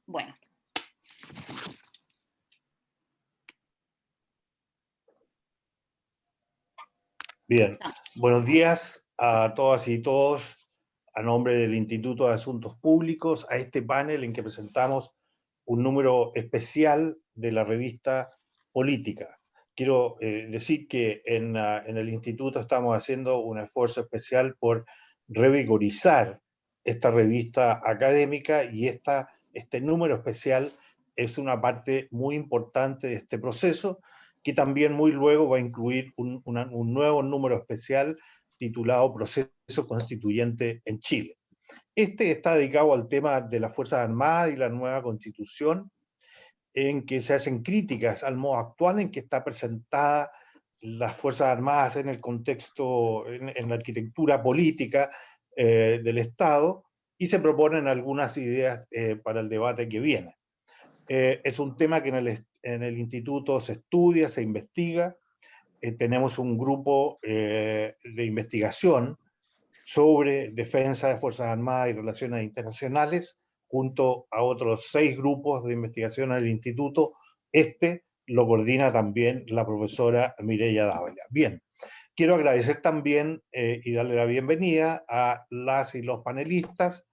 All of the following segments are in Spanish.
Bueno. Bien, buenos días a todas y todos, a nombre del Instituto de Asuntos Públicos, a este panel en que presentamos un número especial de la revista Política. Quiero decir que en el Instituto estamos haciendo un esfuerzo especial por revigorizar esta revista académica y este número especial es una parte muy importante de este proceso, que también muy luego va a incluir un nuevo número especial titulado Proceso Constituyente en Chile. Este está dedicado al tema de las Fuerzas Armadas y la nueva Constitución, en que se hacen críticas al modo actual en que está presentada las Fuerzas Armadas en el contexto, en la arquitectura política del Estado, y se proponen algunas ideas para el debate que viene. Es un tema que en el instituto se estudia, se investiga. Tenemos un grupo de investigación sobre defensa de Fuerzas Armadas y relaciones internacionales, junto a otros 6 grupos de investigación en el instituto. Este lo coordina también la profesora Mireya Dávila. Bien, quiero agradecer también y darle la bienvenida a las y los panelistas,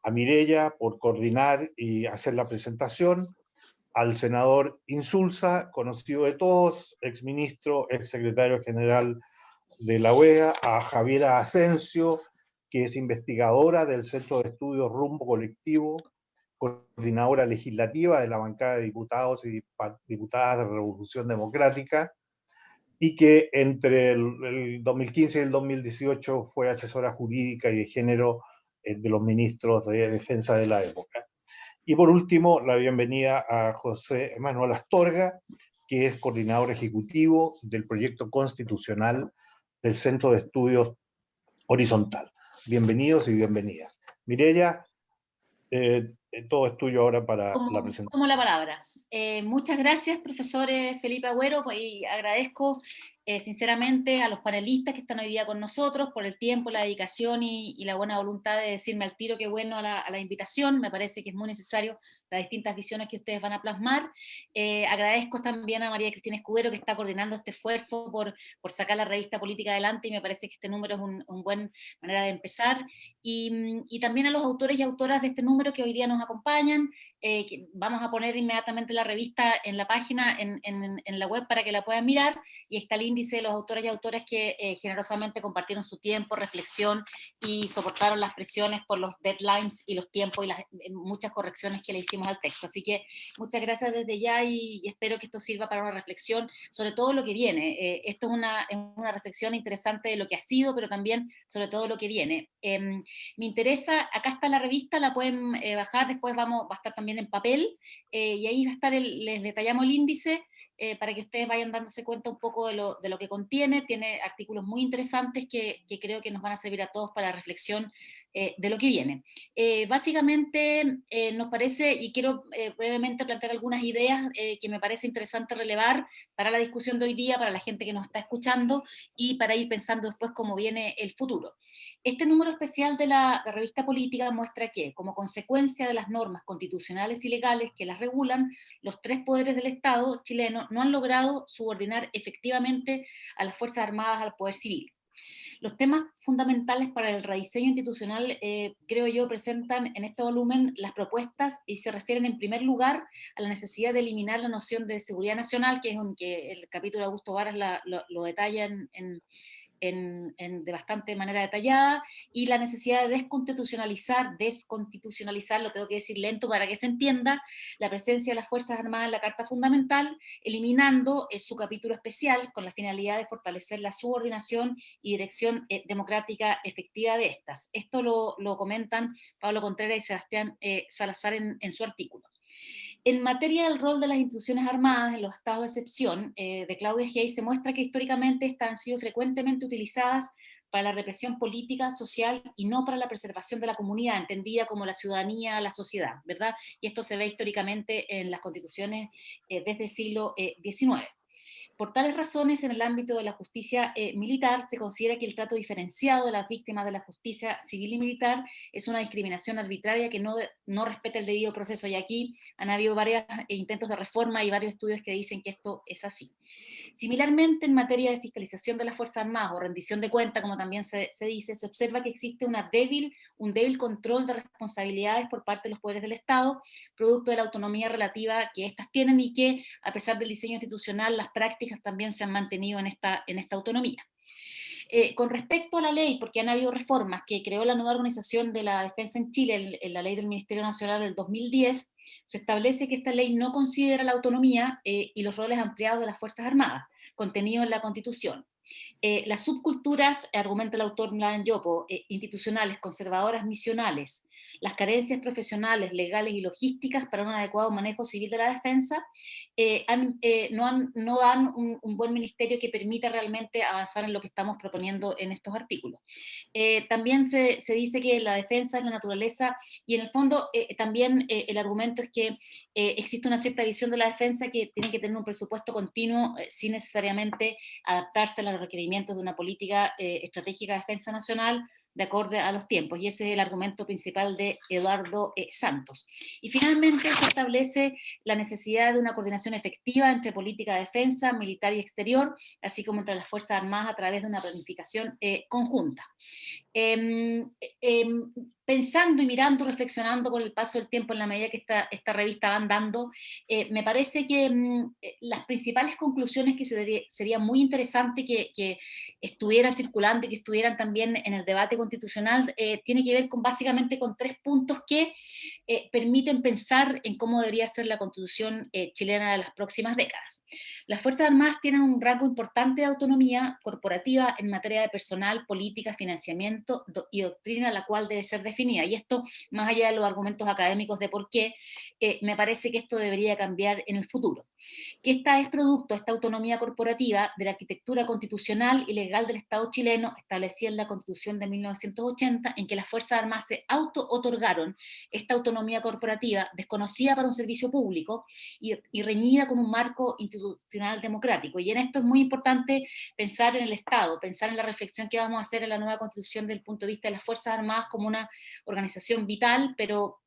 a Mireya por coordinar y hacer la presentación, al senador Insulza, conocido de todos, exministro, exsecretario general de la OEA, a Javiera Asensio, que es investigadora del Centro de Estudios Rumbo Colectivo, coordinadora legislativa de la bancada de diputados y diputadas de Revolución Democrática, y que entre el 2015 y el 2018 fue asesora jurídica y de género de los ministros de defensa de la época. Y por último, la bienvenida a José Manuel Astorga, que es coordinador ejecutivo del proyecto constitucional del Centro de Estudios Horizontal. Bienvenidos y bienvenidas. Mireya, todo es tuyo ahora para la presentación. Tomo la palabra. Muchas gracias, profesor Felipe Agüero, y agradezco sinceramente a los panelistas que están hoy día con nosotros por el tiempo, la dedicación y la buena voluntad de decirme al tiro que bueno a la invitación. Me parece que es muy necesario las distintas visiones que ustedes van a plasmar. Agradezco también a María Cristina Escudero, que está coordinando este esfuerzo por sacar la revista política adelante, y me parece que este número es una buena manera de empezar. Y también a los autores y autoras de este número que hoy día nos acompañan. Que vamos a poner inmediatamente la revista en la página, en la web, para que la puedan mirar, y está el índice de los autores y autoras que generosamente compartieron su tiempo, reflexión y soportaron las presiones por los deadlines y los tiempos y las muchas correcciones que le hicimos al texto. Así que muchas gracias desde ya, y espero que esto sirva para una reflexión sobre todo lo que viene. Esto es una reflexión interesante de lo que ha sido, pero también sobre todo lo que viene. Me interesa, acá está la revista, la pueden bajar, después va a estar también en papel, y ahí va a estar, les detallamos el índice para que ustedes vayan dándose cuenta un poco de lo que contiene. Tiene artículos muy interesantes que creo que nos van a servir a todos para la reflexión de lo que viene. Básicamente nos parece, y quiero brevemente plantear algunas ideas que me parece interesante relevar para la discusión de hoy día, para la gente que nos está escuchando, y para ir pensando después cómo viene el futuro. Este número especial de la revista Política muestra que, como consecuencia de las normas constitucionales y legales que las regulan, los 3 poderes del Estado chileno no han logrado subordinar efectivamente a las Fuerzas Armadas al poder civil. Los temas fundamentales para el rediseño institucional, creo yo, presentan en este volumen las propuestas, y se refieren en primer lugar a la necesidad de eliminar la noción de seguridad nacional, que es un que el capítulo de Augusto Varas lo detalla de bastante manera detallada, y la necesidad de desconstitucionalizar, lo tengo que decir lento para que se entienda, la presencia de las Fuerzas Armadas en la Carta Fundamental, eliminando su capítulo especial con la finalidad de fortalecer la subordinación y dirección democrática efectiva de estas. Esto lo comentan Pablo Contreras y Sebastián Salazar en su artículo. En materia del rol de las instituciones armadas en los estados de excepción, de Claudia Hay, se muestra que históricamente estas han sido frecuentemente utilizadas para la represión política, social, y no para la preservación de la comunidad, entendida como la ciudadanía, la sociedad, ¿verdad? Y esto se ve históricamente en las constituciones desde el siglo XIX. Por tales razones, en el ámbito de la justicia militar, se considera que el trato diferenciado de las víctimas de la justicia civil y militar es una discriminación arbitraria que no respeta el debido proceso, y aquí han habido varios intentos de reforma y varios estudios que dicen que esto es así. Similarmente, en materia de fiscalización de las Fuerzas Armadas o rendición de cuenta, como también se dice, se observa que existe un débil control de responsabilidades por parte de los poderes del Estado, producto de la autonomía relativa que éstas tienen, y que, a pesar del diseño institucional, las prácticas también se han mantenido en esta autonomía. Con respecto a la ley, porque han habido reformas que creó la nueva organización de la defensa en Chile, en la ley del Ministerio Nacional del 2010, se establece que esta ley no considera la autonomía y los roles ampliados de las Fuerzas Armadas, contenidos en la Constitución. Las subculturas, argumenta el autor Mladen Yopo, institucionales, conservadoras, misionales, las carencias profesionales, legales y logísticas para un adecuado manejo civil de la defensa, no dan un buen ministerio que permita realmente avanzar en lo que estamos proponiendo en estos artículos. También se dice que la defensa es la naturaleza, y en el fondo también el argumento es que existe una cierta visión de la defensa que tiene que tener un presupuesto continuo sin necesariamente adaptarse a los requerimientos de una política estratégica de defensa nacional de acorde a los tiempos, y ese es el argumento principal de Eduardo Santos. Y finalmente se establece la necesidad de una coordinación efectiva entre política de defensa, militar y exterior, así como entre las Fuerzas Armadas a través de una planificación conjunta. Pensando y mirando, reflexionando con el paso del tiempo en la medida que esta revista va andando, me parece que las principales conclusiones que sería muy interesante que estuvieran circulando y que estuvieran también en el debate constitucional, tiene que ver básicamente con 3 puntos que permiten pensar en cómo debería ser la constitución chilena de las próximas décadas. Las Fuerzas Armadas tienen un rango importante de autonomía corporativa en materia de personal, política, financiamiento y doctrina, la cual debe ser definida. Y esto, más allá de los argumentos académicos de por qué, me parece que esto debería cambiar en el futuro. Que esta es producto, esta autonomía corporativa, de la arquitectura constitucional y legal del Estado chileno, establecida en la Constitución de 1980, en que las Fuerzas Armadas se auto-otorgaron esta autonomía corporativa, desconocida para un servicio público y reñida con un marco institucional democrático. Y en esto es muy importante pensar en el Estado, pensar en la reflexión que vamos a hacer en la nueva Constitución desde el punto de vista de las Fuerzas Armadas como una organización vital, pero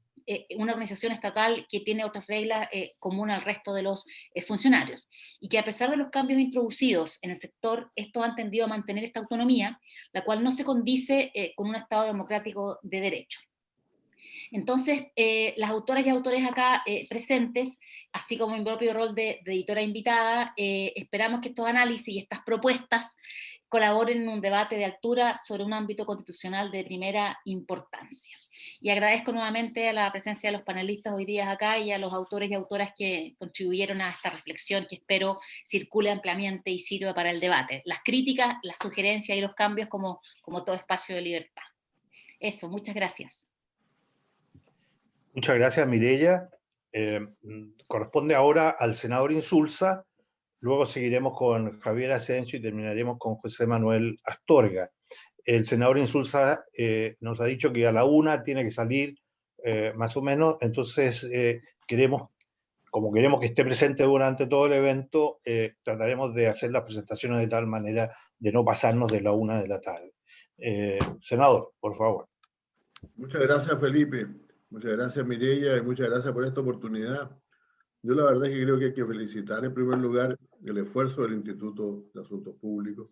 una organización estatal que tiene otras reglas comunes al resto de los funcionarios, y que a pesar de los cambios introducidos en el sector, estos han tendido a mantener esta autonomía, la cual no se condice con un Estado democrático de derecho. Entonces, las autoras y autores acá presentes, así como mi propio rol de editora invitada, esperamos que estos análisis y estas propuestas colaboren en un debate de altura sobre un ámbito constitucional de primera importancia. Y agradezco nuevamente a la presencia de los panelistas hoy día acá y a los autores y autoras que contribuyeron a esta reflexión, que espero circule ampliamente y sirva para el debate. Las críticas, las sugerencias y los cambios como todo espacio de libertad. Eso, muchas gracias. Muchas gracias, Mireya. Corresponde ahora al senador Insulza, luego seguiremos con Javier Asensio y terminaremos con José Manuel Astorga. El senador Insulza nos ha dicho que a la 1 tiene que salir más o menos, entonces como queremos que esté presente durante todo el evento, trataremos de hacer las presentaciones de tal manera de no pasarnos de la 1 de la tarde. Senador, por favor. Muchas gracias, Felipe. Muchas gracias, Mireya, y muchas gracias por esta oportunidad. Yo la verdad es que creo que hay que felicitar en primer lugar el esfuerzo del Instituto de Asuntos Públicos,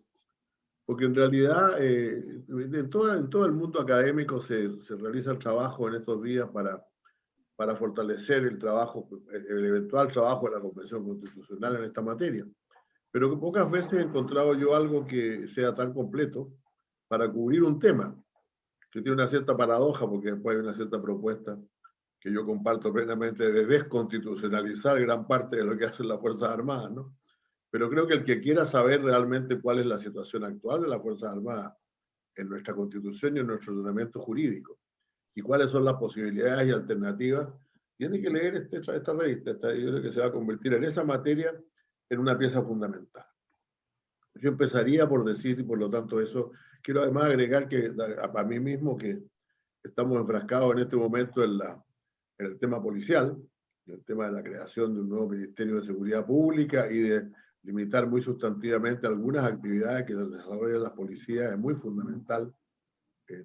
porque en realidad en todo el mundo académico se realiza el trabajo en estos días para fortalecer el trabajo, el eventual trabajo de la Convención Constitucional en esta materia. Pero que pocas veces he encontrado yo algo que sea tan completo para cubrir un tema que tiene una cierta paradoja, porque después hay una cierta propuesta que yo comparto plenamente de desconstitucionalizar gran parte de lo que hacen las Fuerzas Armadas, ¿no? Pero creo que el que quiera saber realmente cuál es la situación actual de las Fuerzas Armadas en nuestra Constitución y en nuestro ordenamiento jurídico, y cuáles son las posibilidades y alternativas, tiene que leer esta revista. Yo creo que se va a convertir en esa materia en una pieza fundamental. Yo empezaría por decir, y por lo tanto eso, quiero además agregar que a mí mismo que estamos enfrascados en este momento en el tema policial, en el tema de la creación de un nuevo Ministerio de Seguridad Pública y de limitar muy sustantivamente algunas actividades que desarrollan las policías es muy fundamental.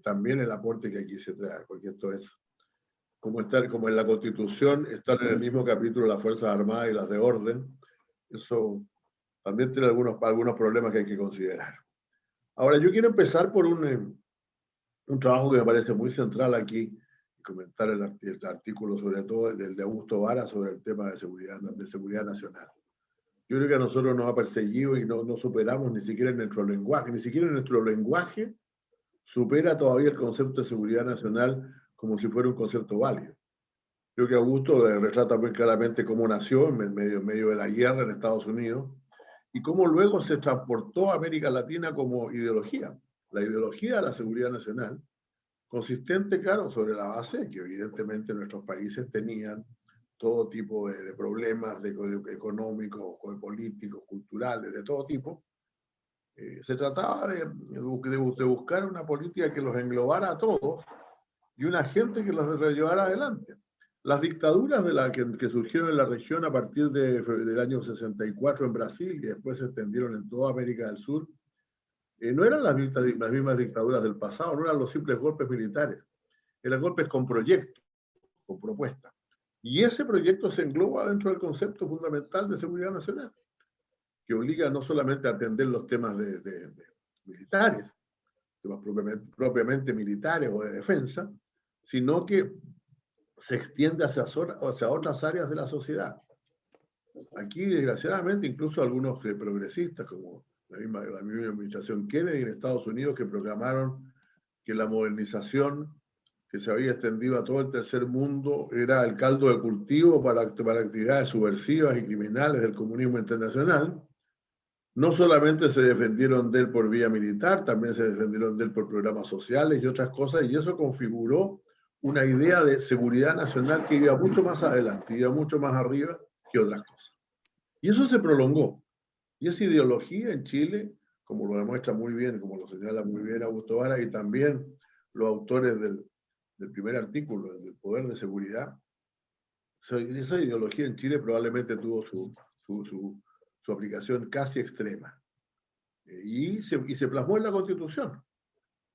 También el aporte que aquí se trae, porque esto es como en la Constitución están en el mismo capítulo las Fuerzas Armadas y las de orden. Eso también tiene algunos problemas que hay que considerar. Ahora, yo quiero empezar por un trabajo que me parece muy central aquí, y comentar el artículo sobre todo del de Augusto Vara sobre el tema de seguridad nacional. Yo creo que a nosotros nos ha perseguido y no superamos ni siquiera en nuestro lenguaje supera todavía el concepto de seguridad nacional como si fuera un concepto válido. Creo que Augusto retrata muy claramente cómo nació en medio de la guerra en Estados Unidos y cómo luego se transportó a América Latina como ideología. La ideología de la seguridad nacional, consistente, claro, sobre la base que evidentemente nuestros países tenían todo tipo de problemas económicos, políticos, culturales, de todo tipo. Se trataba de buscar una política que los englobara a todos y una gente que los llevara adelante. Las dictaduras que surgieron en la región a partir del año 64 en Brasil y después se extendieron en toda América del Sur, no eran las mismas dictaduras del pasado, no eran los simples golpes militares, eran golpes con proyectos, con propuestas. Y ese proyecto se engloba dentro del concepto fundamental de seguridad nacional, que obliga no solamente a atender los temas de militares, temas propiamente militares o de defensa, sino que se extiende hacia otras áreas de la sociedad. Aquí, desgraciadamente, incluso algunos progresistas, como la misma administración Kennedy en Estados Unidos, que proclamaron que la modernización que se había extendido a todo el tercer mundo era el caldo de cultivo para actividades subversivas y criminales del comunismo internacional. No solamente se defendieron de él por vía militar, también se defendieron de él por programas sociales y otras cosas, y eso configuró una idea de seguridad nacional que iba mucho más adelante, iba mucho más arriba que otras cosas. Y eso se prolongó. Y esa ideología en Chile, como lo demuestra muy bien, como lo señala muy bien Augusto Vara, y también los autores del primer artículo, del poder de seguridad, esa ideología en Chile probablemente tuvo su aplicación casi extrema. Y se plasmó en la Constitución.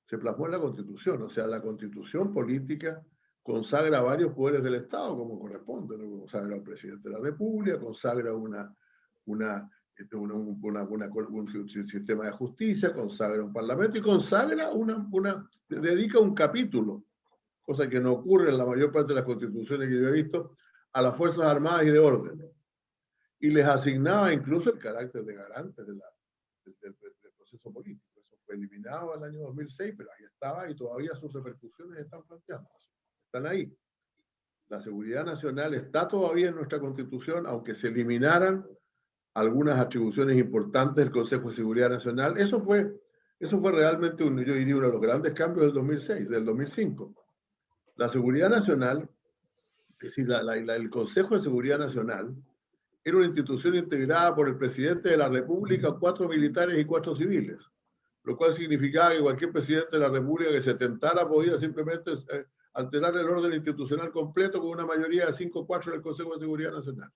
Se plasmó en la Constitución, o sea, la Constitución política consagra varios poderes del Estado como corresponde, ¿no? Consagra al presidente de la República, consagra un sistema de justicia, consagra un parlamento y consagra dedica un capítulo, cosa que no ocurre en la mayor parte de las constituciones que yo he visto, a las Fuerzas Armadas y de orden. Y les asignaba incluso el carácter de garantes del proceso político. Eso fue eliminado en el año 2006, pero ahí estaba y todavía sus repercusiones están planteando. Están ahí. La seguridad nacional está todavía en nuestra Constitución, aunque se eliminaran algunas atribuciones importantes del Consejo de Seguridad Nacional. Eso fue realmente, yo diría, uno de los grandes cambios del 2006, del 2005. La seguridad nacional, es decir, el Consejo de Seguridad Nacional, era una institución integrada por el presidente de la República, 4 militares y 4 civiles, lo cual significaba que cualquier presidente de la República que se tentara podía simplemente alterar el orden institucional completo con una mayoría de 5-4 en el Consejo de Seguridad Nacional.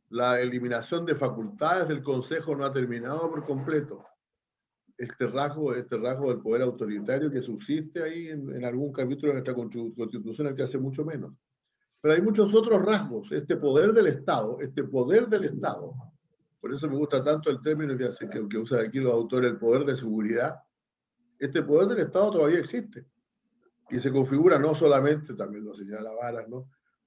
La eliminación de facultades del Consejo no ha terminado por completo. Este rasgo del poder autoritario que subsiste ahí en algún capítulo de nuestra Constitución, al que hace mucho menos. Pero hay muchos otros rasgos. Este poder del Estado, por eso me gusta tanto el término que usan aquí los autores, el poder de seguridad. Este poder del Estado todavía existe. Y se configura no solamente, también lo señala Varas,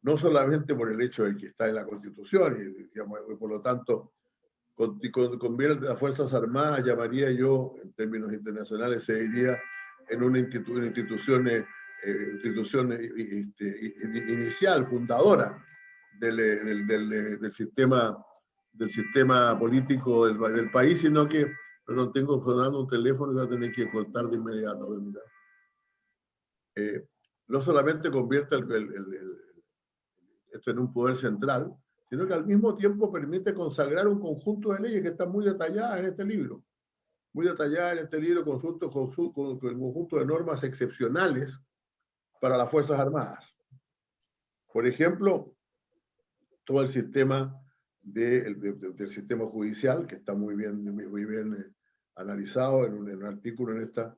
no solamente por el hecho de que está en la Constitución, y digamos, por lo tanto, convierte a las Fuerzas Armadas, llamaría yo, en términos internacionales, se diría en una institución inicial, fundadora del sistema político del país, sino que, perdón, tengo sonando un teléfono y voy a tener que cortar de inmediato. No solamente convierte esto en un poder central, sino que al mismo tiempo permite consagrar un conjunto de leyes que están muy detalladas en este libro. Muy detalladas en este libro, con un conjunto de normas excepcionales para las Fuerzas Armadas. Por ejemplo, todo el sistema del sistema judicial, que está muy bien analizado en un artículo en esta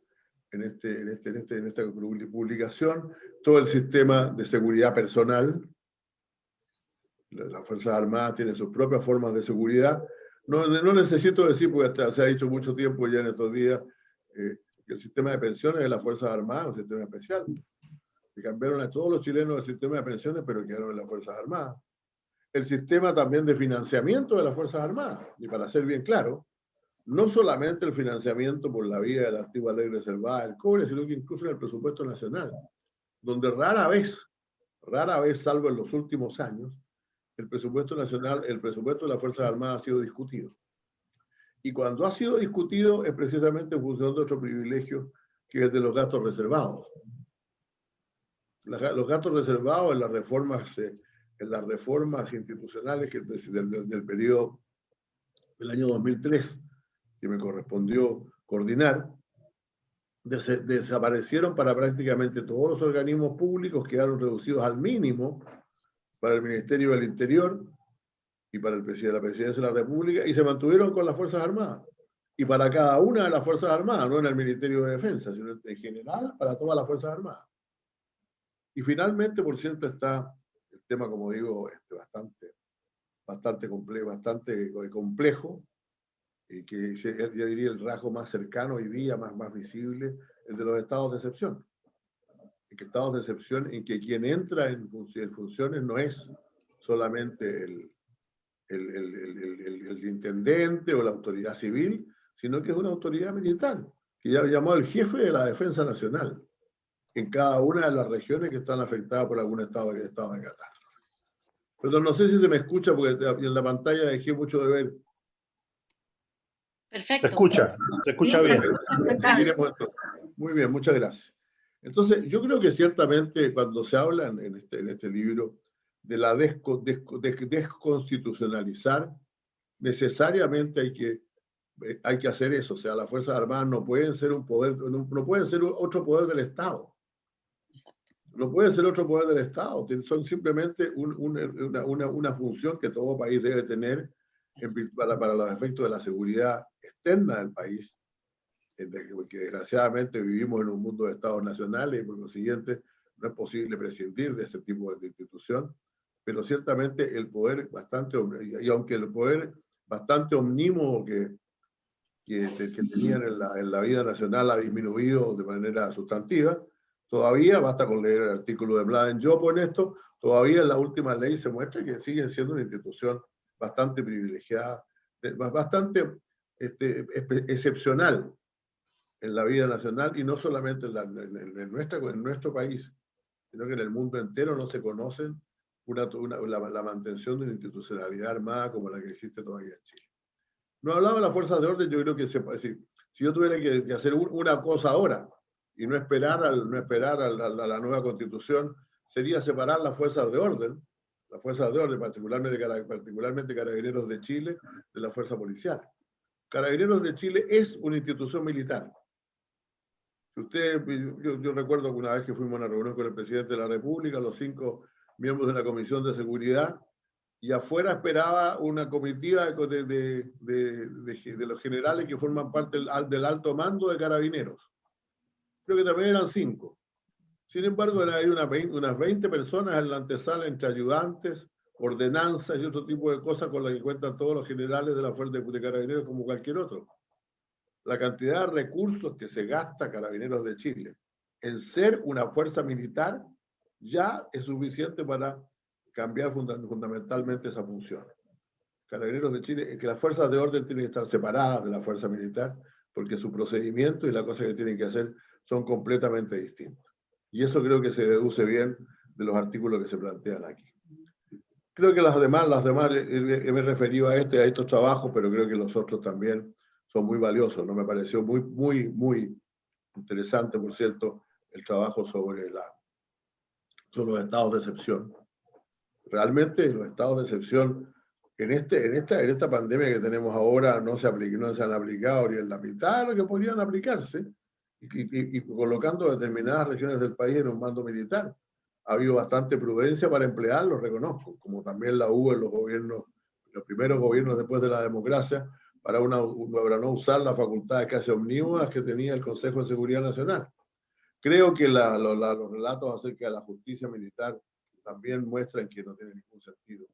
publicación, todo el sistema de seguridad personal. Las Fuerzas Armadas tienen sus propias formas de seguridad. No necesito decir, porque se ha dicho mucho tiempo ya en estos días, que el sistema de pensiones de las Fuerzas Armadas es un sistema especial. Y cambiaron a todos los chilenos el sistema de pensiones, pero quedaron en las Fuerzas Armadas. El sistema también de financiamiento de las Fuerzas Armadas, y para ser bien claro, no solamente el financiamiento por la vía de la antigua ley reservada del cobre, sino que incluso en el presupuesto nacional, donde rara vez, salvo en los últimos años, el presupuesto nacional, el presupuesto de las Fuerzas Armadas ha sido discutido. Y cuando ha sido discutido es precisamente en función de otro privilegio, que es de los gastos reservados. Los gastos reservados en las reformas institucionales del periodo del año 2003, que me correspondió coordinar, desaparecieron para prácticamente todos los organismos públicos, quedaron reducidos al mínimo para el Ministerio del Interior y para la Presidencia de la República, y se mantuvieron con las Fuerzas Armadas. Y para cada una de las Fuerzas Armadas, no en el Ministerio de Defensa, sino en general para todas las Fuerzas Armadas. Y finalmente, por cierto, está el tema, como digo, bastante complejo, y que yo diría el rasgo más cercano hoy día, más visible, el de los estados de excepción. En que estados de excepción en que quien entra en funciones no es solamente el intendente o la autoridad civil, sino que es una autoridad militar, que ya llamó el jefe de la Defensa Nacional, en cada una de las regiones que están afectadas por algún estado de catástrofe. Pero no sé si se me escucha, porque en la pantalla dejé mucho de ver. Perfecto. Se escucha bien. Seguiremos entonces. Muy bien, muchas gracias. Entonces, yo creo que ciertamente cuando se habla en este libro de la desconstitucionalizar, necesariamente hay que hacer eso. O sea, las Fuerzas Armadas no pueden ser un poder, no pueden ser otro poder del Estado. No pueden ser otro poder del Estado. Son simplemente una función que todo país debe tener para los efectos de la seguridad externa del país, porque desgraciadamente vivimos en un mundo de estados nacionales y por lo siguiente no es posible prescindir de ese tipo de institución, pero ciertamente el poder y aunque el poder bastante omnímodo que tenían en la vida nacional ha disminuido de manera sustantiva, todavía, basta con leer el artículo de Bladen-Jopo en esto, todavía en la última ley se muestra que siguen siendo una institución bastante privilegiada, bastante excepcional en la vida nacional, y no solamente en nuestro país, sino que en el mundo entero no se conocen la mantención de una institucionalidad armada como la que existe todavía en Chile. No hablaba de las fuerzas de orden. Yo creo que si yo tuviera que hacer una cosa ahora y no esperar a la nueva constitución, sería separar las fuerzas de orden, particularmente Carabineros de Chile, de la fuerza policial. Carabineros de Chile es una institución militar. Yo recuerdo que una vez que fuimos a una reunión con el presidente de la República, los 5 miembros de la Comisión de Seguridad, y afuera esperaba una comitiva de los generales que forman parte del alto mando de Carabineros. Creo que también eran 5. Sin embargo, hay unas 20 personas en la antesala, entre ayudantes, ordenanzas y otro tipo de cosas con las que cuentan todos los generales de la Fuerza de Carabineros como cualquier otro. La cantidad de recursos que se gasta Carabineros de Chile en ser una fuerza militar ya es suficiente para cambiar fundamentalmente esa función. Carabineros de Chile, que las fuerzas de orden tienen que estar separadas de la fuerza militar, porque su procedimiento y las cosas que tienen que hacer son completamente distintas. Y eso creo que se deduce bien de los artículos que se plantean aquí. Creo que las demás me he referido a estos trabajos, pero creo que los otros también son muy valiosos, ¿no? Me pareció muy interesante, por cierto, el trabajo sobre los estados de excepción. Realmente los estados de excepción en esta pandemia que tenemos ahora no se han aplicado ni en la mitad de lo que podrían aplicarse, y colocando determinadas regiones del país en un mando militar. Ha habido bastante prudencia para emplearlo, reconozco, como también la hubo en los gobiernos los primeros gobiernos después de la democracia, para no usar las facultades casi omnívodas que tenía el Consejo de Seguridad Nacional. Creo que los relatos acerca de la justicia militar también muestran que no tiene ningún sentido.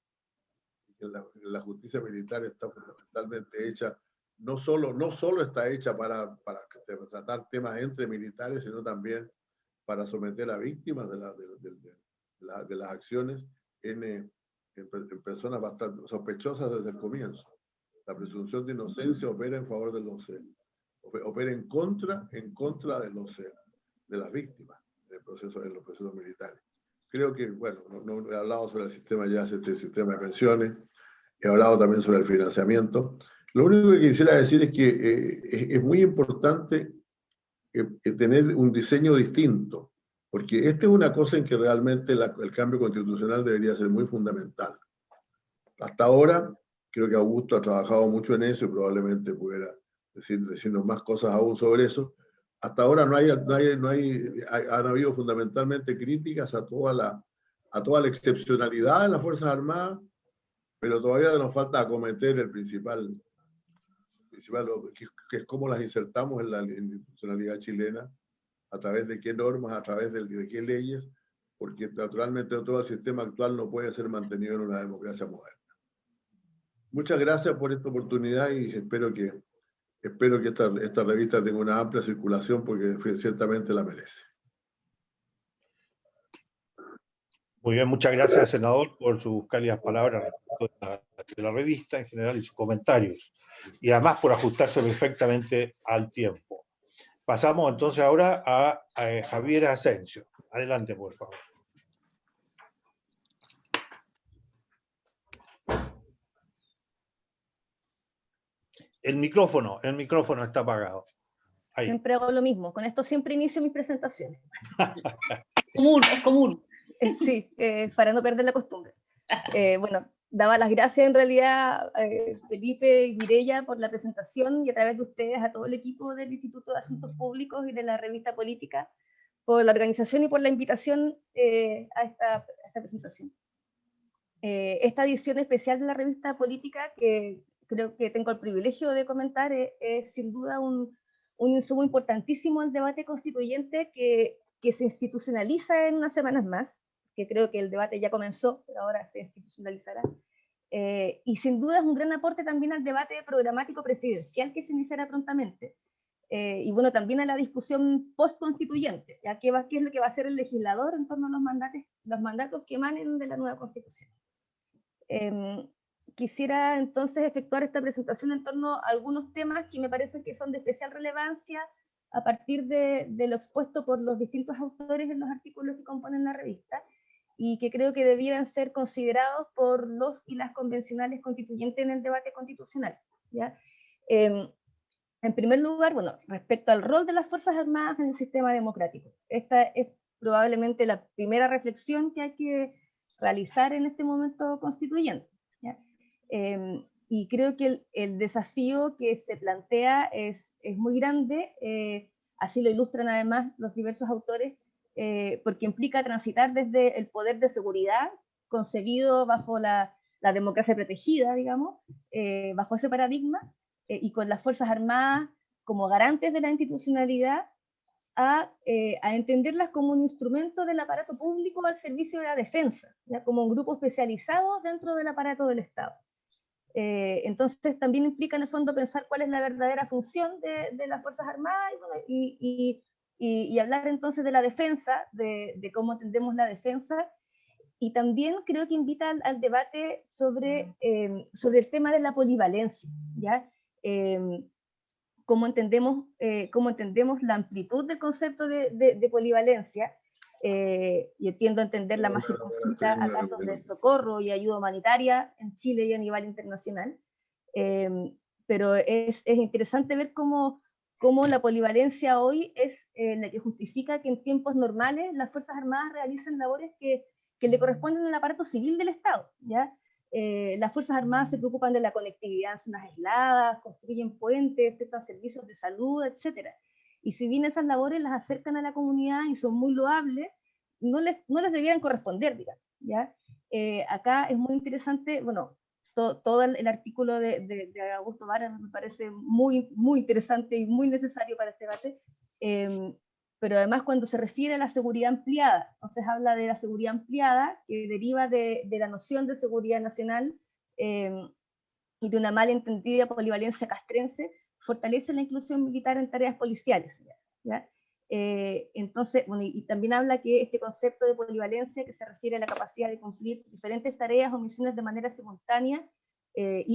Que la justicia militar está fundamentalmente hecha, no solo está hecha para tratar temas entre militares, sino también para someter a víctimas de las acciones en personas bastante sospechosas desde el comienzo. La presunción de inocencia opera en favor de opera en contra de las víctimas en los procesos militares. Creo que, bueno, no he hablado sobre el sistema ya, el sistema de pensiones, he hablado también sobre el financiamiento. Lo único que quisiera decir es que es muy importante tener un diseño distinto, porque esta es una cosa en que realmente el cambio constitucional debería ser muy fundamental. Hasta ahora, creo que Augusto ha trabajado mucho en eso y probablemente pudiera decirnos más cosas aún sobre eso. Hasta ahora han habido fundamentalmente críticas a toda la excepcionalidad de las Fuerzas Armadas, pero todavía nos falta acometer el principal que es cómo las insertamos en la institucionalidad chilena, a través de qué normas, a través de qué leyes, porque naturalmente todo el sistema actual no puede ser mantenido en una democracia moderna. Muchas gracias por esta oportunidad y espero que esta revista tenga una amplia circulación porque ciertamente la merece. Muy bien, muchas gracias, senador, por sus cálidas palabras respecto de la revista en general y sus comentarios. Y además por ajustarse perfectamente al tiempo. Pasamos entonces ahora a Javier Asensio. Adelante, por favor. El micrófono está apagado. Ahí. Siempre hago lo mismo, con esto siempre inicio mis presentaciones. Es común. Sí, para no perder la costumbre. Bueno, daba las gracias en realidad Felipe y Mireya por la presentación y a través de ustedes a todo el equipo del Instituto de Asuntos Públicos y de la revista Política por la organización y por la invitación a esta presentación. Esta edición especial de la revista Política, que creo que tengo el privilegio de comentar, es sin duda un insumo importantísimo al debate constituyente que se institucionaliza en unas semanas más, que creo que el debate ya comenzó, pero ahora se institucionalizará. Y sin duda es un gran aporte también al debate programático presidencial que se iniciará prontamente. Y bueno, también a la discusión post-constituyente, ya qué es lo que va a hacer el legislador en torno a los mandatos que emanen de la nueva Constitución. Quisiera entonces efectuar esta presentación en torno a algunos temas que me parece que son de especial relevancia a partir de lo expuesto por los distintos autores en los artículos que componen la revista y que creo que debieran ser considerados por los y las convencionales constituyentes en el debate constitucional, ¿ya? En primer lugar, bueno, respecto al rol de las Fuerzas Armadas en el sistema democrático. Esta es probablemente la primera reflexión que hay que realizar en este momento constituyente, ¿ya? Y creo que el desafío que se plantea es muy grande, así lo ilustran además los diversos autores, porque implica transitar desde el poder de seguridad, concebido bajo la democracia protegida, digamos, bajo ese paradigma, y con las Fuerzas Armadas como garantes de la institucionalidad, a entenderlas como un instrumento del aparato público al servicio de la defensa, ¿ya? Como un grupo especializado dentro del aparato del Estado. Entonces también implica en el fondo pensar cuál es la verdadera función de las Fuerzas Armadas y hablar entonces de la defensa, de cómo entendemos la defensa, y también creo que invita al debate sobre el tema de la polivalencia, ¿ya? Cómo entendemos la amplitud del concepto de polivalencia, y tiendo a entenderla más circunscrita a casos de socorro y ayuda humanitaria en Chile y a nivel internacional, pero es interesante ver cómo la polivalencia hoy es la que justifica que en tiempos normales las Fuerzas Armadas realicen labores que le corresponden al aparato civil del Estado, ¿ya? Las Fuerzas Armadas se preocupan de la conectividad en zonas aisladas, construyen puentes, prestan servicios de salud, etc. Y si bien esas labores las acercan a la comunidad y son muy loables, no les debieran corresponder, digamos, ¿ya? Acá es muy interesante, bueno, todo el artículo de Augusto Varas me parece muy, muy interesante y muy necesario para este debate, pero además cuando se refiere a la seguridad ampliada, entonces habla de la seguridad ampliada que deriva de la noción de seguridad nacional y de una malentendida polivalencia castrense, fortalece la inclusión militar en tareas policiales, ¿ya? Entonces, bueno, y también habla que este concepto de polivalencia, que se refiere a la capacidad de cumplir diferentes tareas o misiones de manera simultánea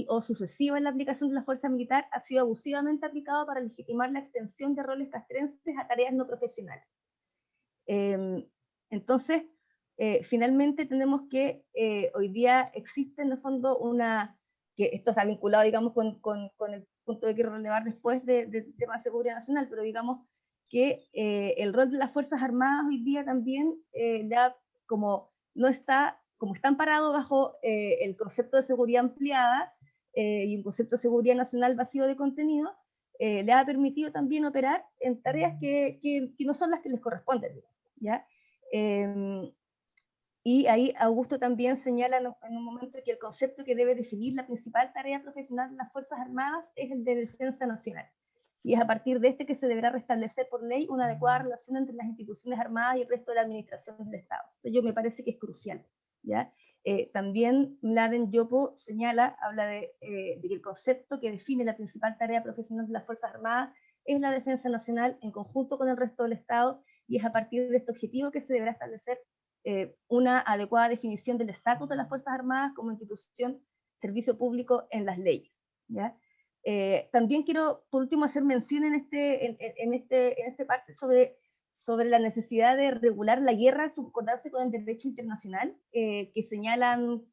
o sucesiva en la aplicación de la fuerza militar, ha sido abusivamente aplicado para legitimar la extensión de roles castrenses a tareas no profesionales. Entonces, finalmente tenemos que hoy día existe en el fondo que esto está vinculado, digamos, con el punto que quiero relevar después del tema de seguridad nacional, pero digamos que el rol de las Fuerzas Armadas hoy día también ya como está amparado bajo el concepto de seguridad ampliada y un concepto de seguridad nacional vacío de contenido, le ha permitido también operar en tareas que no son las que les corresponden, ¿ya? Y ahí Augusto también señala en un momento que el concepto que debe definir la principal tarea profesional de las Fuerzas Armadas es el de defensa nacional. Y es a partir de este que se deberá restablecer por ley una adecuada relación entre las instituciones armadas y el resto de la administración del Estado. Eso yo me parece que es crucial, ¿ya? También Mladen Yopo habla de que el concepto que define la principal tarea profesional de las Fuerzas Armadas es la defensa nacional en conjunto con el resto del Estado, y es a partir de este objetivo que se deberá establecer una adecuada definición del estatus de las Fuerzas Armadas como institución, servicio público en las leyes, ¿ya? También quiero, por último, hacer mención en esta parte sobre la necesidad de regular la guerra en su concordancia con el derecho internacional, que señalan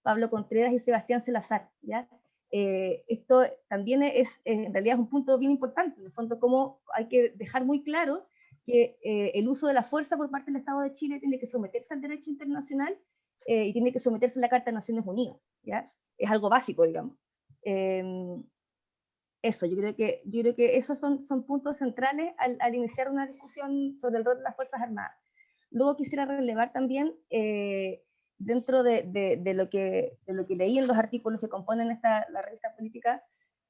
Pablo Contreras y Sebastián Salazar, ¿ya? Esto también en realidad es un punto bien importante, en el fondo, cómo hay que dejar muy claro que el uso de la fuerza por parte del Estado de Chile tiene que someterse al derecho internacional y tiene que someterse a la Carta de Naciones Unidas, ¿ya? Es algo básico, digamos. Eso, yo creo que esos son puntos centrales al iniciar una discusión sobre el rol de las Fuerzas Armadas. Luego quisiera relevar también, dentro de lo que leí en los artículos que componen la revista política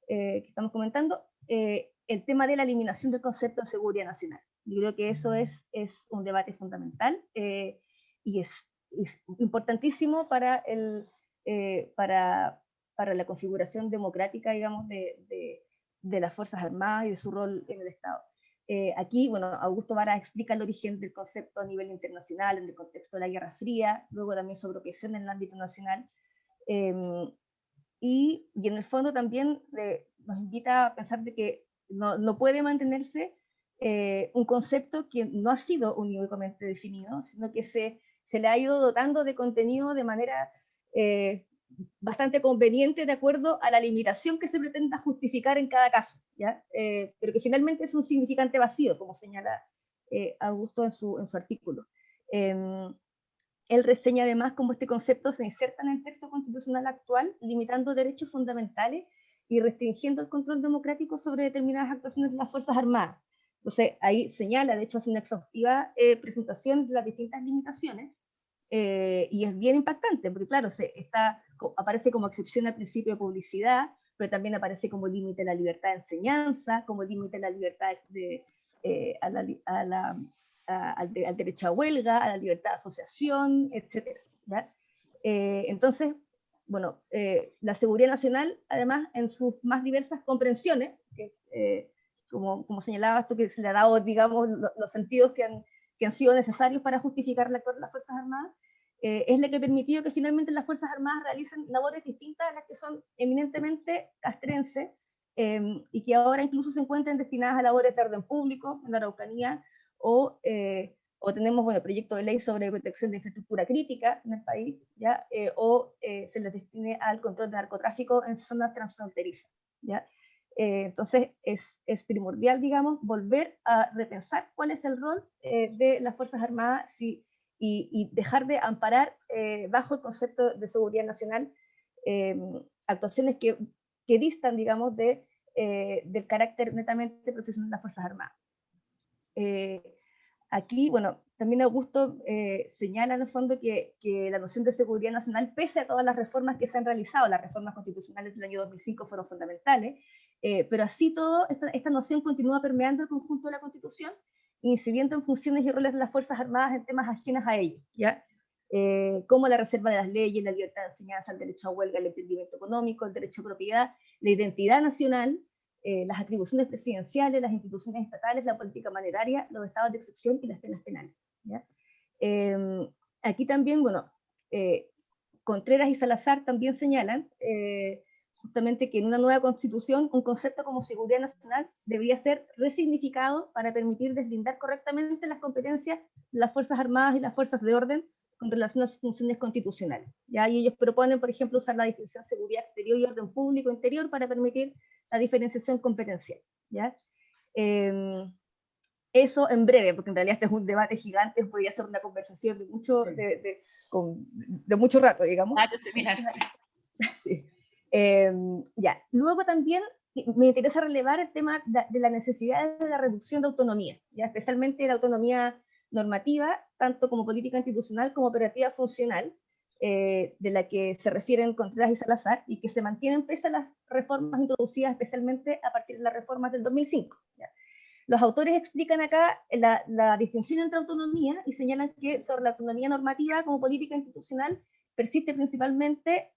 que estamos comentando, el tema de la eliminación del concepto de seguridad nacional. Yo creo que eso es un debate fundamental y es importantísimo para la configuración democrática, digamos, de las Fuerzas Armadas y de su rol en el Estado. Aquí, bueno, Augusto Varas explica el origen del concepto a nivel internacional, en el contexto de la Guerra Fría, luego también su apropiación en el ámbito nacional, y en el fondo también nos invita a pensar de que no puede mantenerse un concepto que no ha sido unívocamente definido, sino que se le ha ido dotando de contenido de manera bastante conveniente de acuerdo a la limitación que se pretenda justificar en cada caso, ¿ya? Pero que finalmente es un significante vacío, como señala Augusto en su artículo. Él reseña además cómo este concepto se inserta en el texto constitucional actual, limitando derechos fundamentales y restringiendo el control democrático sobre determinadas actuaciones de las Fuerzas Armadas. Entonces, ahí señala, de hecho, hace una exhaustiva presentación de las distintas limitaciones, y es bien impactante, porque claro, aparece como excepción al principio de publicidad, pero también aparece como límite a la libertad de enseñanza, como límite a la libertad al derecho a huelga, a la libertad de asociación, etc. ¿ya? Entonces, bueno, la seguridad nacional, además, en sus más diversas comprensiones, como señalaba esto, que se le ha dado, digamos, los sentidos que han sido necesarios para justificar la actuación de las Fuerzas Armadas, es la que ha permitido que finalmente las Fuerzas Armadas realicen labores distintas a las que son eminentemente castrenses, y que ahora incluso se encuentran destinadas a labores de orden público en la Araucanía, o tenemos, bueno, proyecto de ley sobre protección de infraestructura crítica en el país, ¿ya? Se les destine al control de narcotráfico en zonas transfronterizas, ¿ya? Entonces es primordial, digamos, volver a repensar cuál es el rol de las Fuerzas Armadas y dejar de amparar bajo el concepto de seguridad nacional actuaciones que distan, digamos, del carácter netamente profesional de las Fuerzas Armadas. Aquí, bueno, también Augusto señala en el fondo que la noción de seguridad nacional, pese a todas las reformas que se han realizado, las reformas constitucionales del año 2005 fueron fundamentales, pero así todo, esta noción continúa permeando el conjunto de la Constitución, incidiendo en funciones y roles de las Fuerzas Armadas en temas ajenos a ellos, ¿ya? Como la reserva de las leyes, la libertad de enseñanza, el derecho a huelga, el emprendimiento económico, el derecho a propiedad, la identidad nacional, las atribuciones presidenciales, las instituciones estatales, la política monetaria, los estados de excepción y las penas penales, ¿ya? Aquí también, bueno, Contreras y Salazar también señalan justamente que en una nueva constitución un concepto como seguridad nacional debería ser resignificado para permitir deslindar correctamente las competencias de las Fuerzas Armadas y las Fuerzas de Orden con relación a sus funciones constitucionales, ¿ya? Y ellos proponen, por ejemplo, usar la distinción seguridad exterior y orden público interior para permitir la diferenciación competencial, ¿ya? Eso en breve, porque en realidad este es un debate gigante, podría ser una conversación de mucho rato, digamos. Sí. Ya. Luego también me interesa relevar el tema de la necesidad de la reducción de autonomía, ¿ya? Especialmente la autonomía normativa, tanto como política institucional como operativa funcional, de la que se refieren Contreras y Salazar, y que se mantienen pese a las reformas introducidas especialmente a partir de las reformas del 2005. ¿Ya? Los autores explican acá la distinción entre autonomía y señalan que sobre la autonomía normativa como política institucional persiste principalmente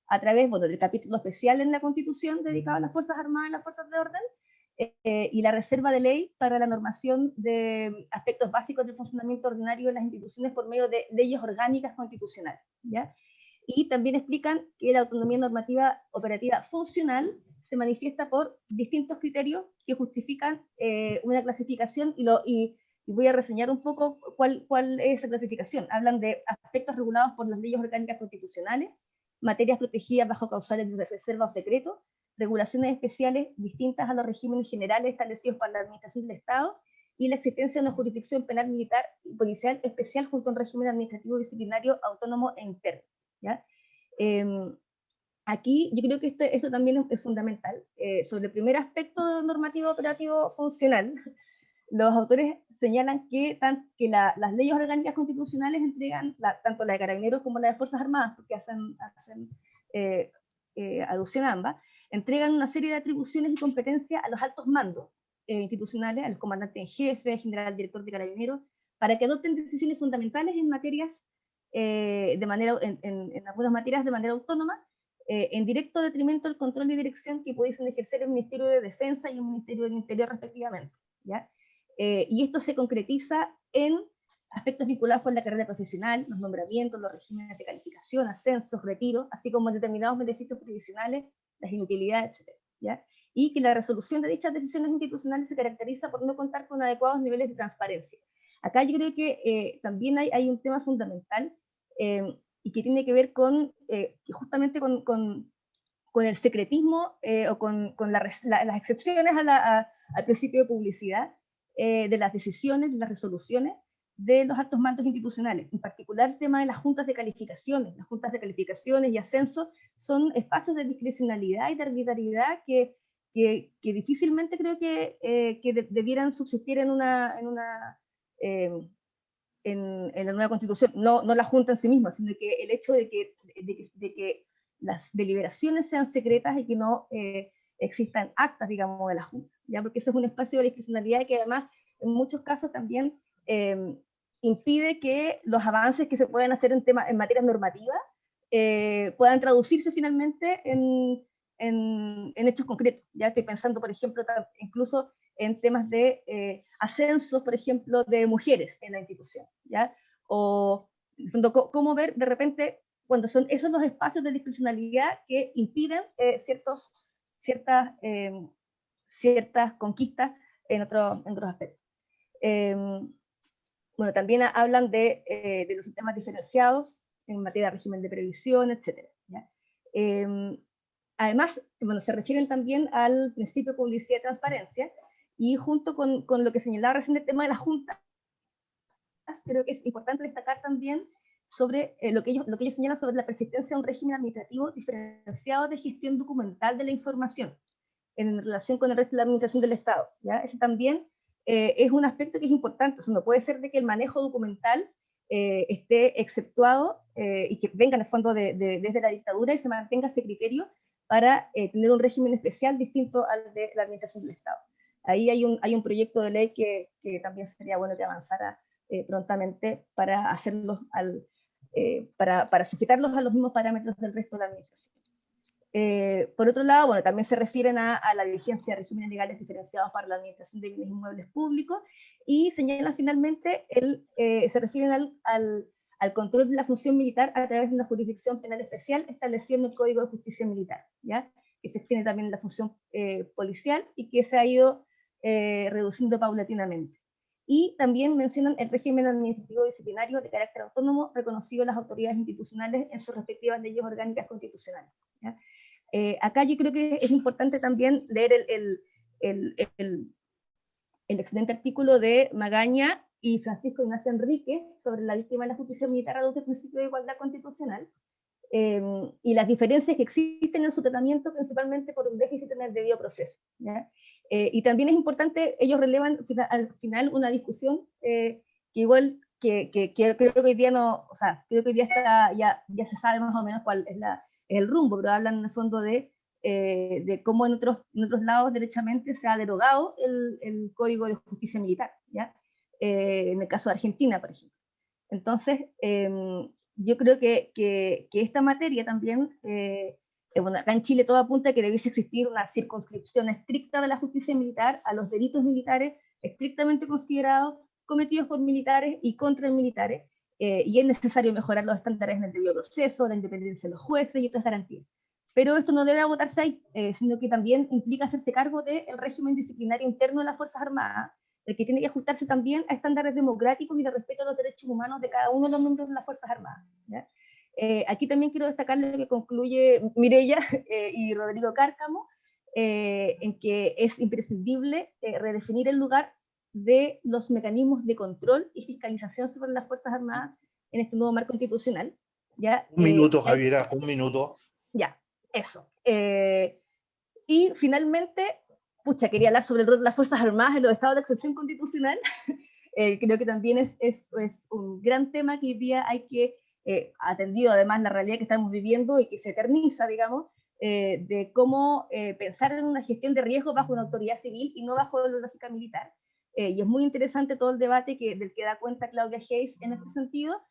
a través, bueno, del capítulo especial en la Constitución dedicado a las Fuerzas Armadas y las Fuerzas de Orden, y la reserva de ley para la normación de aspectos básicos del funcionamiento ordinario de las instituciones por medio de leyes orgánicas constitucionales, ¿ya? Y también explican que la autonomía normativa operativa funcional se manifiesta por distintos criterios que justifican una clasificación, y voy a reseñar un poco cuál es esa clasificación. Hablan de aspectos regulados por las leyes orgánicas constitucionales, materias protegidas bajo causales de reserva o secreto, regulaciones especiales distintas a los regímenes generales establecidos para la administración del Estado, y la existencia de una jurisdicción penal, militar y policial especial junto a un régimen administrativo disciplinario autónomo e interno, ¿ya? Aquí yo creo que esto también es fundamental. Sobre el primer aspecto normativo operativo funcional, los autores señalan que las leyes orgánicas constitucionales entregan, tanto la de Carabineros como la de Fuerzas Armadas, porque hacen alusión a ambas, entregan una serie de atribuciones y competencias a los altos mandos institucionales, al comandante en jefe, general director de Carabineros, para que adopten decisiones fundamentales en materias, en algunas materias de manera autónoma, en directo detrimento del control y dirección que pudiesen ejercer el Ministerio de Defensa y el Ministerio del Interior respectivamente, ¿ya? Y esto se concretiza en aspectos vinculados con la carrera profesional, los nombramientos, los regímenes de calificación, ascensos, retiros, así como determinados beneficios previsionales, las inutilidades, etc., ¿ya? Y que la resolución de dichas decisiones institucionales se caracteriza por no contar con adecuados niveles de transparencia. Acá yo creo que también hay un tema fundamental, y que tiene que ver justamente con el secretismo, o con las excepciones al principio de publicidad de las decisiones, de las resoluciones de los altos mandos institucionales. En particular el tema de las juntas de calificaciones. Las juntas de calificaciones y ascensos son espacios de discrecionalidad y de arbitrariedad que difícilmente creo que debieran subsistir en la nueva Constitución. No la Junta en sí misma, sino que el hecho de que las deliberaciones sean secretas y que no existan actas, digamos, de la Junta, ¿ya? Porque ese es un espacio de discrecionalidad que además en muchos casos también impide que los avances que se puedan hacer en materia normativa puedan traducirse finalmente en hechos concretos. Ya estoy pensando, por ejemplo, incluso en temas de ascensos, por ejemplo, de mujeres en la institución, ¿ya? O, en el fondo, cómo ver de repente cuando son esos los espacios de discrecionalidad que impiden ciertas conquistas en otros aspectos. Bueno, también hablan de los sistemas diferenciados en materia de régimen de previsión, etc., ¿ya? Además, bueno, se refieren también al principio de publicidad y transparencia, y junto con lo que señalaba recién el tema de las juntas, creo que es importante destacar también sobre lo que ellos señalan sobre la persistencia de un régimen administrativo diferenciado de gestión documental de la información en relación con el resto de la administración del Estado, ¿ya? Ese también es un aspecto que es importante. O sea, no puede ser de que el manejo documental esté exceptuado y que venga en el fondo desde la dictadura y se mantenga ese criterio para tener un régimen especial distinto al de la administración del Estado. Ahí hay un proyecto de ley que también sería bueno que avanzara prontamente para hacerlos para sujetarlos a los mismos parámetros del resto de la administración. Por otro lado, bueno, también se refieren a la vigencia de regímenes legales diferenciados para la administración de bienes inmuebles públicos y señalan finalmente, se refieren al control de la función militar a través de una jurisdicción penal especial establecida en el Código de Justicia Militar, ¿ya? Que se extiende también en la función policial y que se ha ido reduciendo paulatinamente. Y también mencionan el régimen administrativo disciplinario de carácter autónomo reconocido a las autoridades institucionales en sus respectivas leyes orgánicas constitucionales, ¿ya? Acá yo creo que es importante también leer el excelente artículo de Magaña y Francisco Ignacio Enrique sobre la víctima de la justicia militar a los principios de igualdad constitucional, y las diferencias que existen en su tratamiento, principalmente por un déficit en el debido proceso, ¿ya? Y también es importante, ellos relevan al final una discusión que igual que creo que hoy día no, o sea, creo que hoy día ya se sabe más o menos cuál es el rumbo, pero hablan en el fondo de cómo en otros lados derechamente se ha derogado el Código de Justicia Militar, ¿ya? En el caso de Argentina, por ejemplo. Entonces, yo creo que esta materia también, bueno, acá en Chile todo apunta a que debiese existir una circunscripción estricta de la justicia militar a los delitos militares estrictamente considerados cometidos por militares y contra militares, y es necesario mejorar los estándares en el debido proceso, la independencia de los jueces y otras garantías. Pero esto no debe agotarse ahí, sino que también implica hacerse cargo del régimen disciplinario interno de las Fuerzas Armadas, el que tiene que ajustarse también a estándares democráticos y de respeto a los derechos humanos de cada uno de los miembros de las Fuerzas Armadas, ¿ya? Aquí también quiero destacar lo que concluye Mireia y Rodrigo Cárcamo, en que es imprescindible redefinir el lugar de los mecanismos de control y fiscalización sobre las Fuerzas Armadas en este nuevo marco constitucional, ¿ya? Un minuto, Javiera, un minuto. Ya, eso. Y finalmente, pucha, quería hablar sobre el rol de las Fuerzas Armadas en los estados de excepción constitucional. Creo que también es un gran tema que hoy día hay que, atendido además la realidad que estamos viviendo y que se eterniza, digamos, de cómo pensar en una gestión de riesgo bajo una autoridad civil y no bajo la lógica militar. Y es muy interesante todo el debate del que da cuenta Claudia Hayes en este sentido.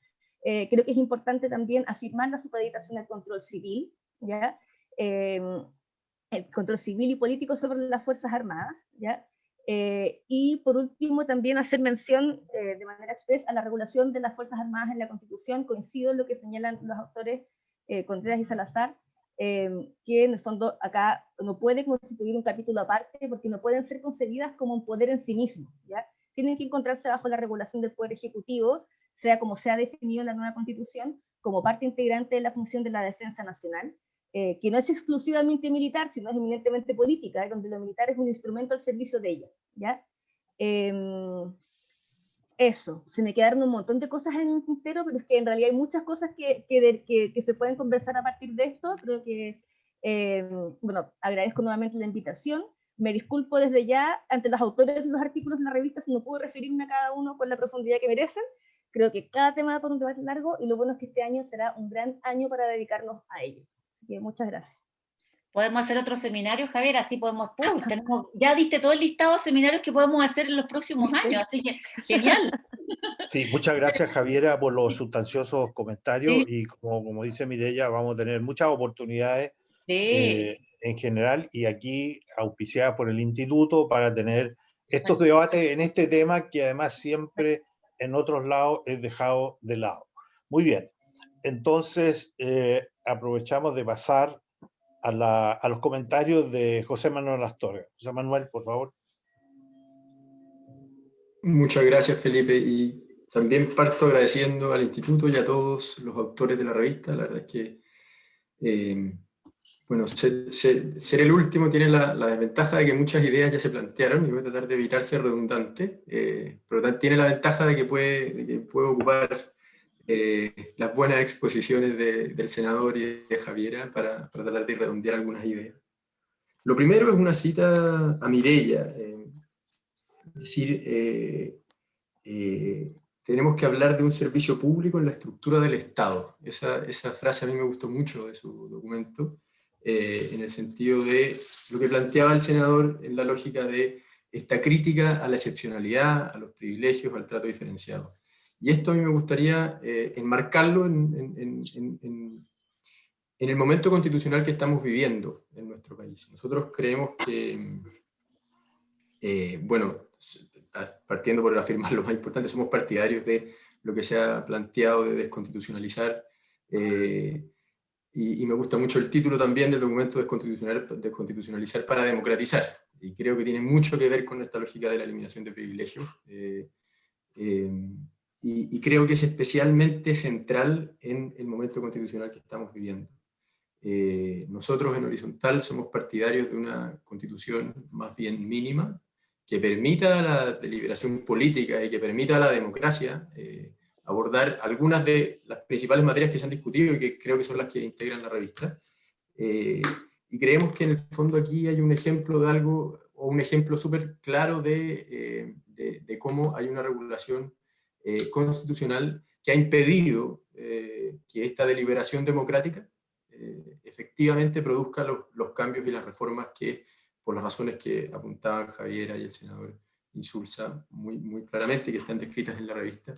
Creo que es importante también afirmar la supeditación al control civil, ¿ya? El control civil y político sobre las Fuerzas Armadas, ¿ya? Y por último también hacer mención de manera expresa a la regulación de las Fuerzas Armadas en la Constitución. Coincido en lo que señalan los autores Contreras y Salazar, que en el fondo acá no puede constituir un capítulo aparte porque no pueden ser concebidas como un poder en sí mismo, ¿ya? Tienen que encontrarse bajo la regulación del Poder Ejecutivo, sea como sea definido en la nueva Constitución, como parte integrante de la función de la defensa nacional, que no es exclusivamente militar, sino es eminentemente política, donde lo militar es un instrumento al servicio de ella, ¿ya? Eso, se me quedaron un montón de cosas en el tintero, pero es que en realidad hay muchas cosas que se pueden conversar a partir de esto. Creo que, bueno, agradezco nuevamente la invitación, me disculpo desde ya ante los autores de los artículos de la revista si no puedo referirme a cada uno con la profundidad que merecen. Creo que cada tema va por un debate largo y lo bueno es que este año será un gran año para dedicarnos a ello. Así que muchas gracias. Podemos hacer otro seminario, Javier, así podemos, ya diste todo el listado de seminarios que podemos hacer en los próximos años, así que genial. Sí, muchas gracias, Javiera, por los sustanciosos comentarios, y como dice Mireia, vamos a tener muchas oportunidades en general, y aquí auspiciadas por el Instituto para tener estos debates en este tema que además siempre en otros lados es dejado de lado. Muy bien, entonces aprovechamos de pasar a los comentarios de José Manuel Astorga. José Manuel, por favor. Muchas gracias, Felipe, y también parto agradeciendo al Instituto y a todos los autores de la revista. La verdad es que, bueno, ser el último tiene la desventaja de que muchas ideas ya se plantearon, y voy a tratar de evitar ser redundante, pero tiene la ventaja de que puede ocupar las buenas exposiciones del senador y de Javiera para tratar de redondear algunas ideas. Lo primero es una cita a Mireia. decir, tenemos que hablar de un servicio público en la estructura del Estado. Esa frase a mí me gustó mucho de su documento, en el sentido de lo que planteaba el senador en la lógica de esta crítica a la excepcionalidad, a los privilegios, al trato diferenciado. Y esto a mí me gustaría enmarcarlo en el momento constitucional que estamos viviendo en nuestro país. Nosotros creemos que, bueno, partiendo por afirmar lo más importante, somos partidarios de lo que se ha planteado de desconstitucionalizar, y me gusta mucho el título también del documento, desconstitucionalizar para democratizar, y creo que tiene mucho que ver con esta lógica de la eliminación de privilegios, y creo que es especialmente central en el momento constitucional que estamos viviendo. Nosotros en Horizontal somos partidarios de una constitución más bien mínima, que permita la deliberación política y que permita a la democracia abordar algunas de las principales materias que se han discutido y que creo que son las que integran la revista. Y creemos que en el fondo aquí hay un ejemplo de algo, o un ejemplo súper claro de cómo hay una regulación constitucional que ha impedido que esta deliberación democrática efectivamente produzca los cambios y las reformas que, por las razones que apuntaban Javiera y el senador Insulza muy claramente, que están descritas en la revista,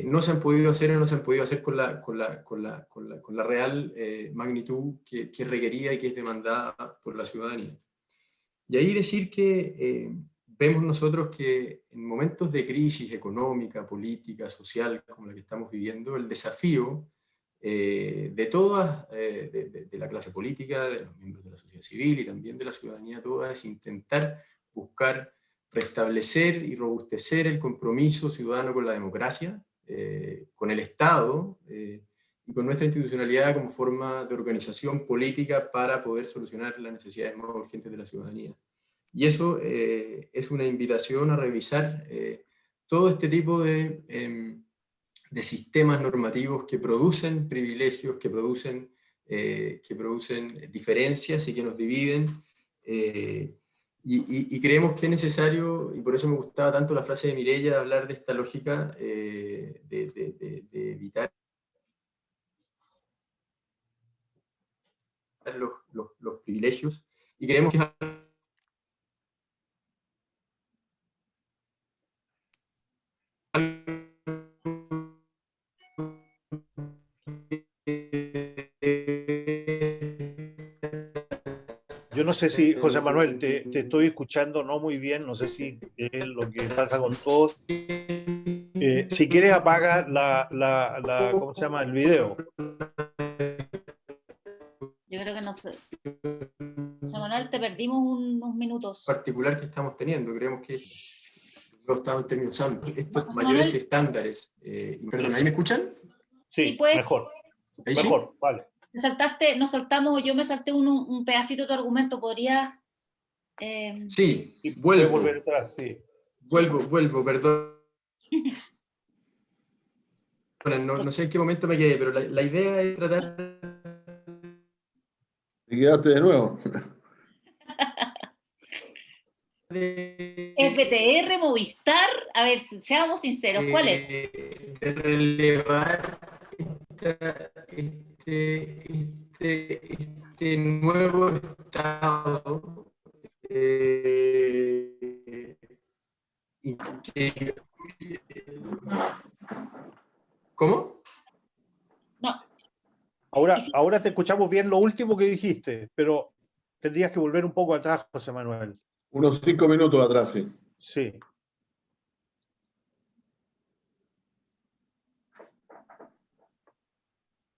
no se han podido hacer, o no se han podido hacer con la real magnitud que requería y que es demandada por la ciudadanía. Y ahí decir que vemos nosotros que en momentos de crisis económica, política, social, como la que estamos viviendo, el desafío de todas, de la clase política, de los miembros de la sociedad civil y también de la ciudadanía toda, es intentar buscar restablecer y robustecer el compromiso ciudadano con la democracia, con el Estado y con nuestra institucionalidad como forma de organización política para poder solucionar las necesidades más urgentes de la ciudadanía. Y eso es una invitación a revisar todo este tipo de sistemas normativos que producen privilegios, que producen diferencias y que nos dividen, y creemos que es necesario, y por eso me gustaba tanto la frase de Mireia de hablar de esta lógica de evitar los privilegios, y creemos que Yo no sé si, José Manuel, te estoy escuchando no muy bien, no sé si es lo que pasa con todos. Si quieres apaga ¿cómo se llama? El video. Yo creo que no sé. José Manuel, te perdimos unos minutos. Particular que estamos teniendo, creemos que no estamos terminando estos José mayores Manuel, estándares. Perdón, ¿ahí me escuchan? Sí, pues, mejor. ¿Ahí mejor, sí? vale. yo me salté un pedacito de tu argumento, ¿podría? Sí, Puedes vuelvo. volver atrás, sí. Vuelvo, perdón. No sé en qué momento me quedé, pero la idea es tratar... Te quedaste de nuevo. FTR, Movistar, a ver, seamos sinceros, ¿cuál es? De relevar este nuevo Estado ¿Cómo? No. Ahora te escuchamos bien lo último que dijiste, pero tendrías que volver un poco atrás, José Manuel. Unos 5 minutos atrás, sí. Sí.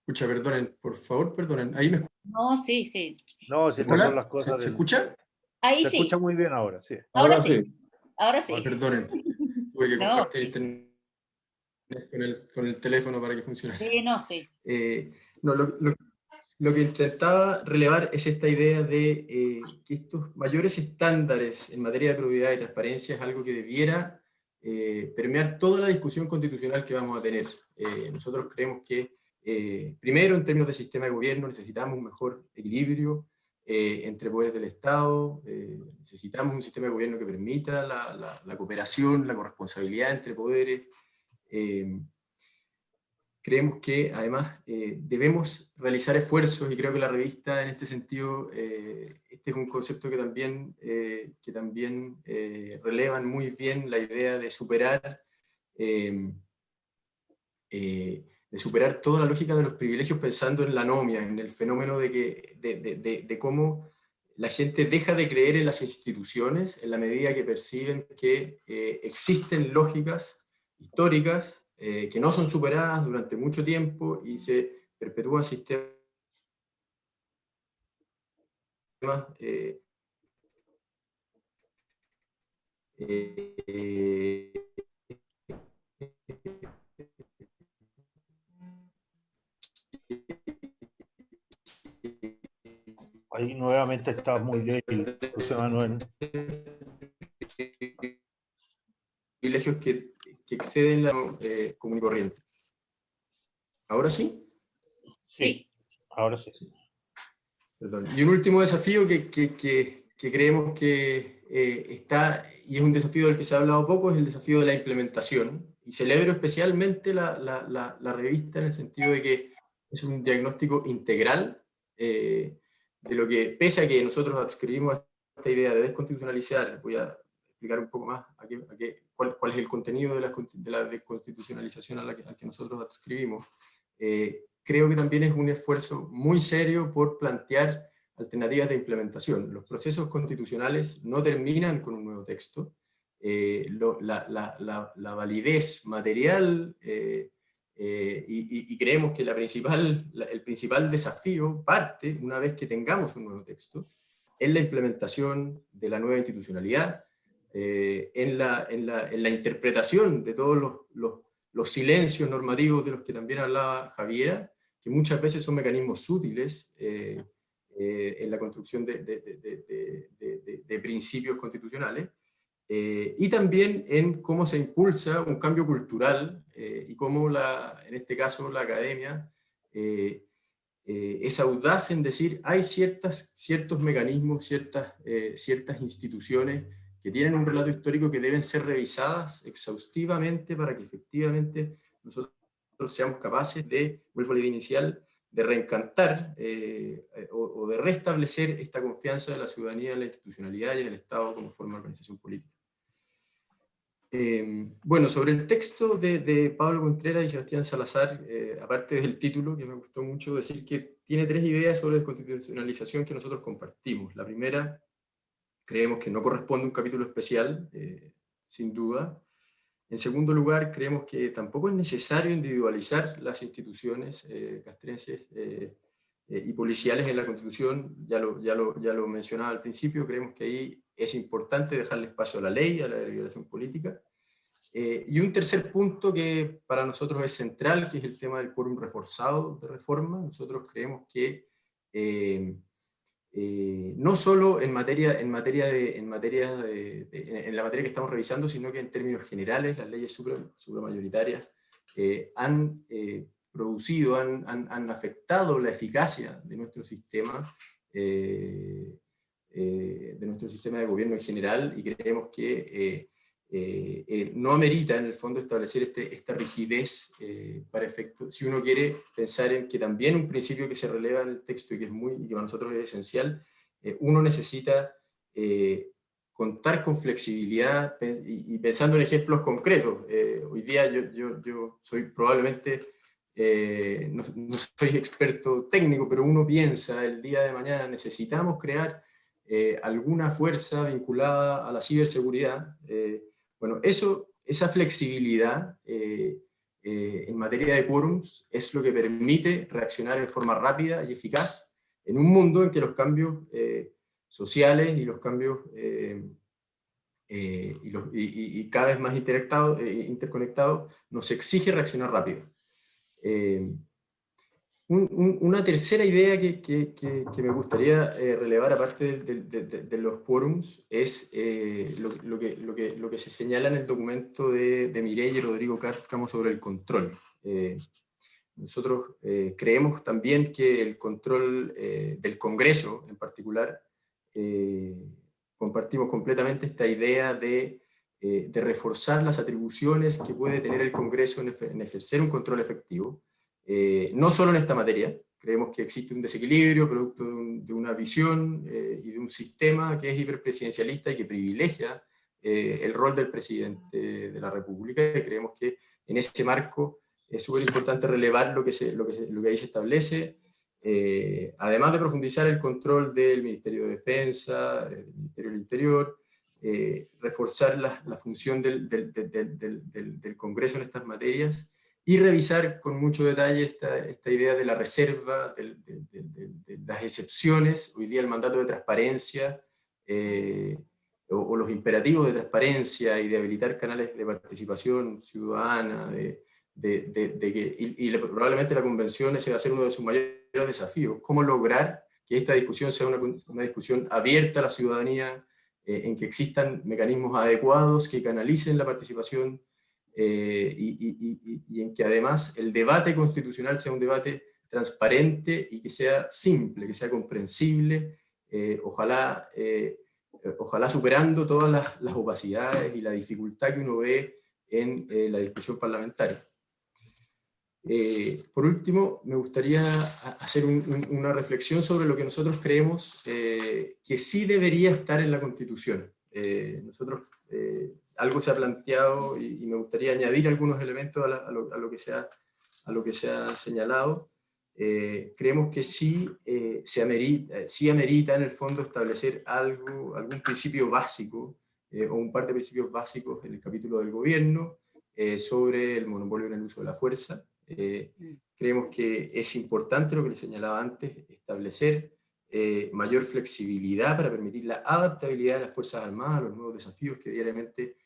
Escucha, perdonen, por favor, perdonen. ¿Ahí me escuchan? No, sí, sí. No, si estas son las cosas ¿Se escucha? Ahí Se sí. escucha muy bien ahora, sí. Ahora sí. Ahora sí. Perdonen, tuve que No. compartir internet con el teléfono para que funcionara. Sí, no, sí. No, lo que intentaba relevar es esta idea de que estos mayores estándares en materia de probidad y transparencia es algo que debiera permear toda la discusión constitucional que vamos a tener. Nosotros creemos que, primero, en términos de sistema de gobierno, necesitamos un mejor equilibrio entre poderes del Estado. Necesitamos un sistema de gobierno que permita la cooperación, la corresponsabilidad entre poderes. Creemos que además debemos realizar esfuerzos, y creo que la revista en este sentido, este es un concepto que también relevan muy bien la idea de superar toda la lógica de los privilegios, pensando en la anomia, en el fenómeno de cómo la gente deja de creer en las instituciones en la medida que perciben que existen lógicas históricas que no son superadas durante mucho tiempo y se perpetúan sistemas Ahí nuevamente está muy débil, José Manuel. Privilegios que exceden la común y corriente. ¿Ahora sí? Sí, ahora sí. Perdón. Y un último desafío que creemos que está, y es un desafío del que se ha hablado poco, es el desafío de la implementación. Y celebro especialmente la revista en el sentido de que es un diagnóstico integral de lo que, pese a que nosotros adscribimos esta idea de desconstitucionalizar, voy a explicar un poco más cuál es el contenido de la desconstitucionalización al que nosotros adscribimos. Creo que también es un esfuerzo muy serio por plantear alternativas de implementación. Los procesos constitucionales no terminan con un nuevo texto. La validez material y creemos que el principal desafío parte, una vez que tengamos un nuevo texto, en la implementación de la nueva institucionalidad, en la interpretación de todos los silencios normativos de los que también hablaba Javiera, que muchas veces son mecanismos útiles en la construcción de principios constitucionales, y también en cómo se impulsa un cambio cultural y cómo, en este caso, la academia es audaz en decir hay ciertos mecanismos, ciertas instituciones que tienen un relato histórico que deben ser revisadas exhaustivamente para que efectivamente nosotros seamos capaces de, vuelvo a la idea inicial, de reencantar o de restablecer esta confianza de la ciudadanía en la institucionalidad y en el Estado como forma de organización política. Bueno, sobre el texto de Pablo Contreras y Sebastián Salazar, aparte del título, que me gustó mucho, decir que tiene 3 ideas sobre desconstitucionalización que nosotros compartimos. La primera, creemos que no corresponde a un capítulo especial, sin duda. En segundo lugar, creemos que tampoco es necesario individualizar las instituciones castrenses y policiales en la Constitución. Ya lo mencionaba al principio, creemos que ahí es importante dejarle espacio a la ley, a la deliberación política. Y un tercer punto que para nosotros es central, que es el tema del quórum reforzado de reforma. Nosotros creemos que no solo en la materia que estamos revisando, sino que en términos generales las leyes supramayoritarias han producido, han afectado la eficacia de nuestro sistema de gobierno en general, y creemos que no amerita en el fondo establecer esta rigidez para efecto, si uno quiere pensar en que también un principio que se releva en el texto y que para nosotros es esencial, uno necesita contar con flexibilidad y pensando en ejemplos concretos. Hoy día yo soy probablemente, no soy experto técnico, pero uno piensa el día de mañana necesitamos crear alguna fuerza vinculada a la ciberseguridad. Bueno, esa flexibilidad en materia de quórums es lo que permite reaccionar de forma rápida y eficaz en un mundo en que los cambios sociales y los cambios y cada vez más interconectados nos exige reaccionar rápido. Una tercera idea que me gustaría relevar, aparte de los quórums, es lo que se señala en el documento de Mireia y Rodrigo Cárcamo sobre el control. Nosotros creemos también que el control del Congreso en particular, compartimos completamente esta idea de reforzar las atribuciones que puede tener el Congreso en ejercer un control efectivo, no solo en esta materia. Creemos que existe un desequilibrio producto de una visión y de un sistema que es hiperpresidencialista y que privilegia el rol del presidente de la República, y creemos que en ese marco es súper importante relevar lo que ahí se establece, además de profundizar el control del Ministerio de Defensa, del Ministerio del Interior, reforzar la función del Congreso en estas materias, y revisar con mucho detalle esta idea de la reserva, de las excepciones. Hoy día el mandato de transparencia o los imperativos de transparencia y de habilitar canales de participación ciudadana, probablemente la convención ese va a ser uno de sus mayores desafíos, cómo lograr que esta discusión sea una discusión abierta a la ciudadanía, en que existan mecanismos adecuados que canalicen la participación, y en que además el debate constitucional sea un debate transparente y que sea simple, que sea comprensible, ojalá superando todas las opacidades y la dificultad que uno ve en la discusión parlamentaria. Por último, me gustaría hacer una reflexión sobre lo que nosotros creemos que sí debería estar en la Constitución. Algo se ha planteado y me gustaría añadir algunos elementos a lo que se ha señalado. Creemos que sí amerita en el fondo establecer algún principio básico o un par de principios básicos en el capítulo del gobierno sobre el monopolio en el uso de la fuerza. Creemos que es importante, lo que les señalaba antes, establecer mayor flexibilidad para permitir la adaptabilidad de las Fuerzas Armadas a los nuevos desafíos que diariamente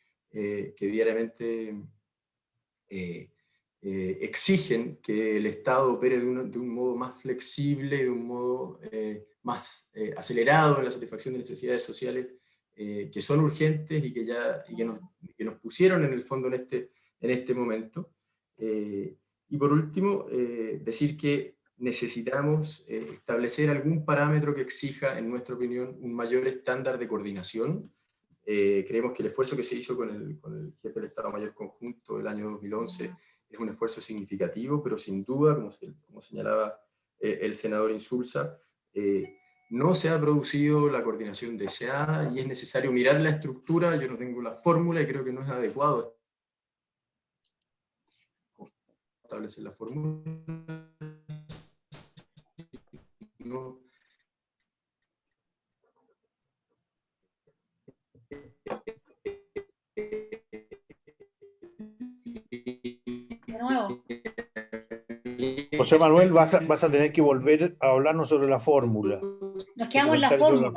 exigen que el Estado opere de un modo más flexible, de un modo más acelerado en la satisfacción de necesidades sociales que son urgentes y que nos pusieron en el fondo en este momento. Y por último, decir que necesitamos establecer algún parámetro que exija, en nuestra opinión, un mayor estándar de coordinación. Creemos que el esfuerzo que se hizo con el jefe del Estado Mayor Conjunto del año 2011 es un esfuerzo significativo, pero sin duda, como señalaba el senador Insulza, no se ha producido la coordinación deseada y es necesario mirar la estructura. Yo no tengo la fórmula y creo que no es adecuado establecer la fórmula. No. De nuevo. José Manuel, vas a tener que volver a hablarnos sobre la fórmula. Nos quedamos en la fórmula.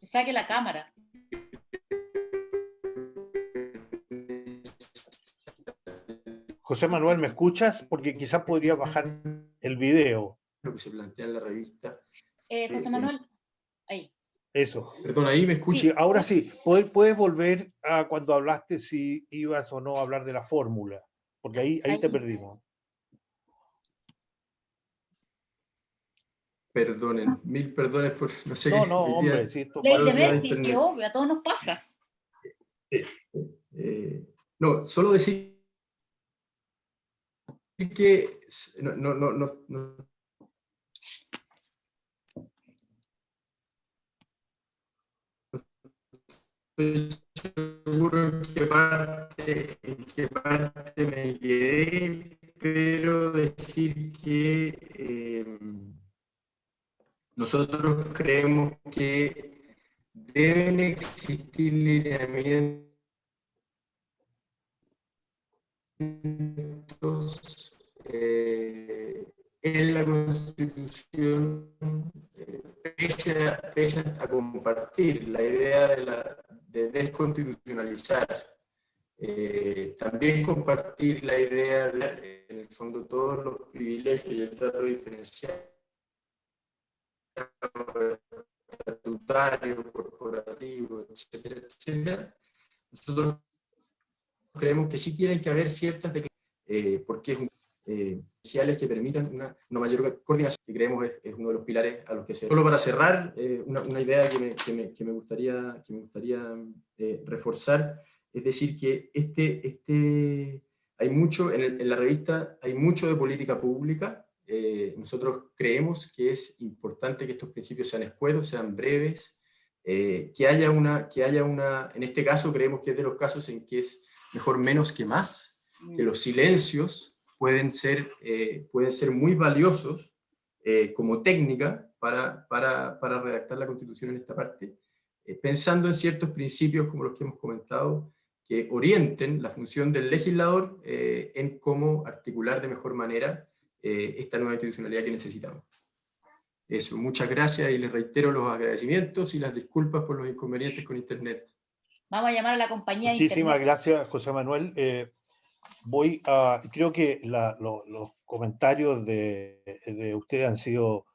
Que saque la cámara. José Manuel, ¿me escuchas? Porque quizás podría bajar el video. Lo que se plantea en la revista. José Manuel, ahí. Eso. Perdón, ¿ahí me escuchas? Sí, ahora sí. ¿Puedes volver a cuando hablaste si ibas o no a hablar de la fórmula? Porque ahí te perdimos. Perdonen, mil perdones por no sé No, qué. no, hombre, si esto Ley pasa. de Murphy, que obvio, a todos nos pasa. No, solo decir que no estoy seguro en qué parte me quedé, pero decir que nosotros creemos que deben existir lineamientos en la Constitución, pese a compartir la idea de desconstitucionalizar, también compartir la idea de, en el fondo, todos los privilegios y el trato diferenciado estatutario, corporativo, etcétera, etcétera. Nosotros creemos que sí tienen que haber ciertas declaraciones, porque es especiales que permitan una mayor coordinación, que creemos es uno de los pilares a los que se... Solo para cerrar, una idea que me gustaría reforzar, es decir, que hay mucho, en la revista hay mucho de política pública. Nosotros creemos que es importante que estos principios sean escuetos, sean breves, que haya en este caso creemos que es de los casos en que es mejor menos que más, que los silencios pueden ser muy valiosos como técnica para redactar la Constitución en esta parte, pensando en ciertos principios como los que hemos comentado, que orienten la función del legislador en cómo articular de mejor manera esta nueva institucionalidad que necesitamos. Eso, muchas gracias y les reitero los agradecimientos y las disculpas por los inconvenientes con Internet. Vamos a llamar a la compañía de Muchísimas Internet. gracias, José Manuel. Creo que los comentarios de ustedes han sido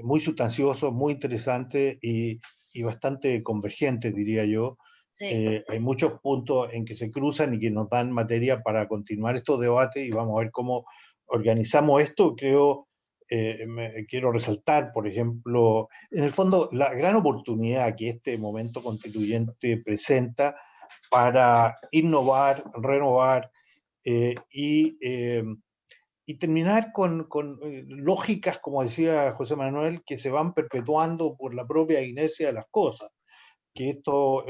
muy sustanciosos, muy interesantes y bastante convergentes, diría yo. Sí. Hay muchos puntos en que se cruzan y que nos dan materia para continuar estos debates y vamos a ver cómo organizamos esto. Quiero resaltar, por ejemplo, en el fondo, la gran oportunidad que este momento constituyente presenta para innovar, renovar y terminar con lógicas, como decía José Manuel, que se van perpetuando por la propia inercia de las cosas. Que esto,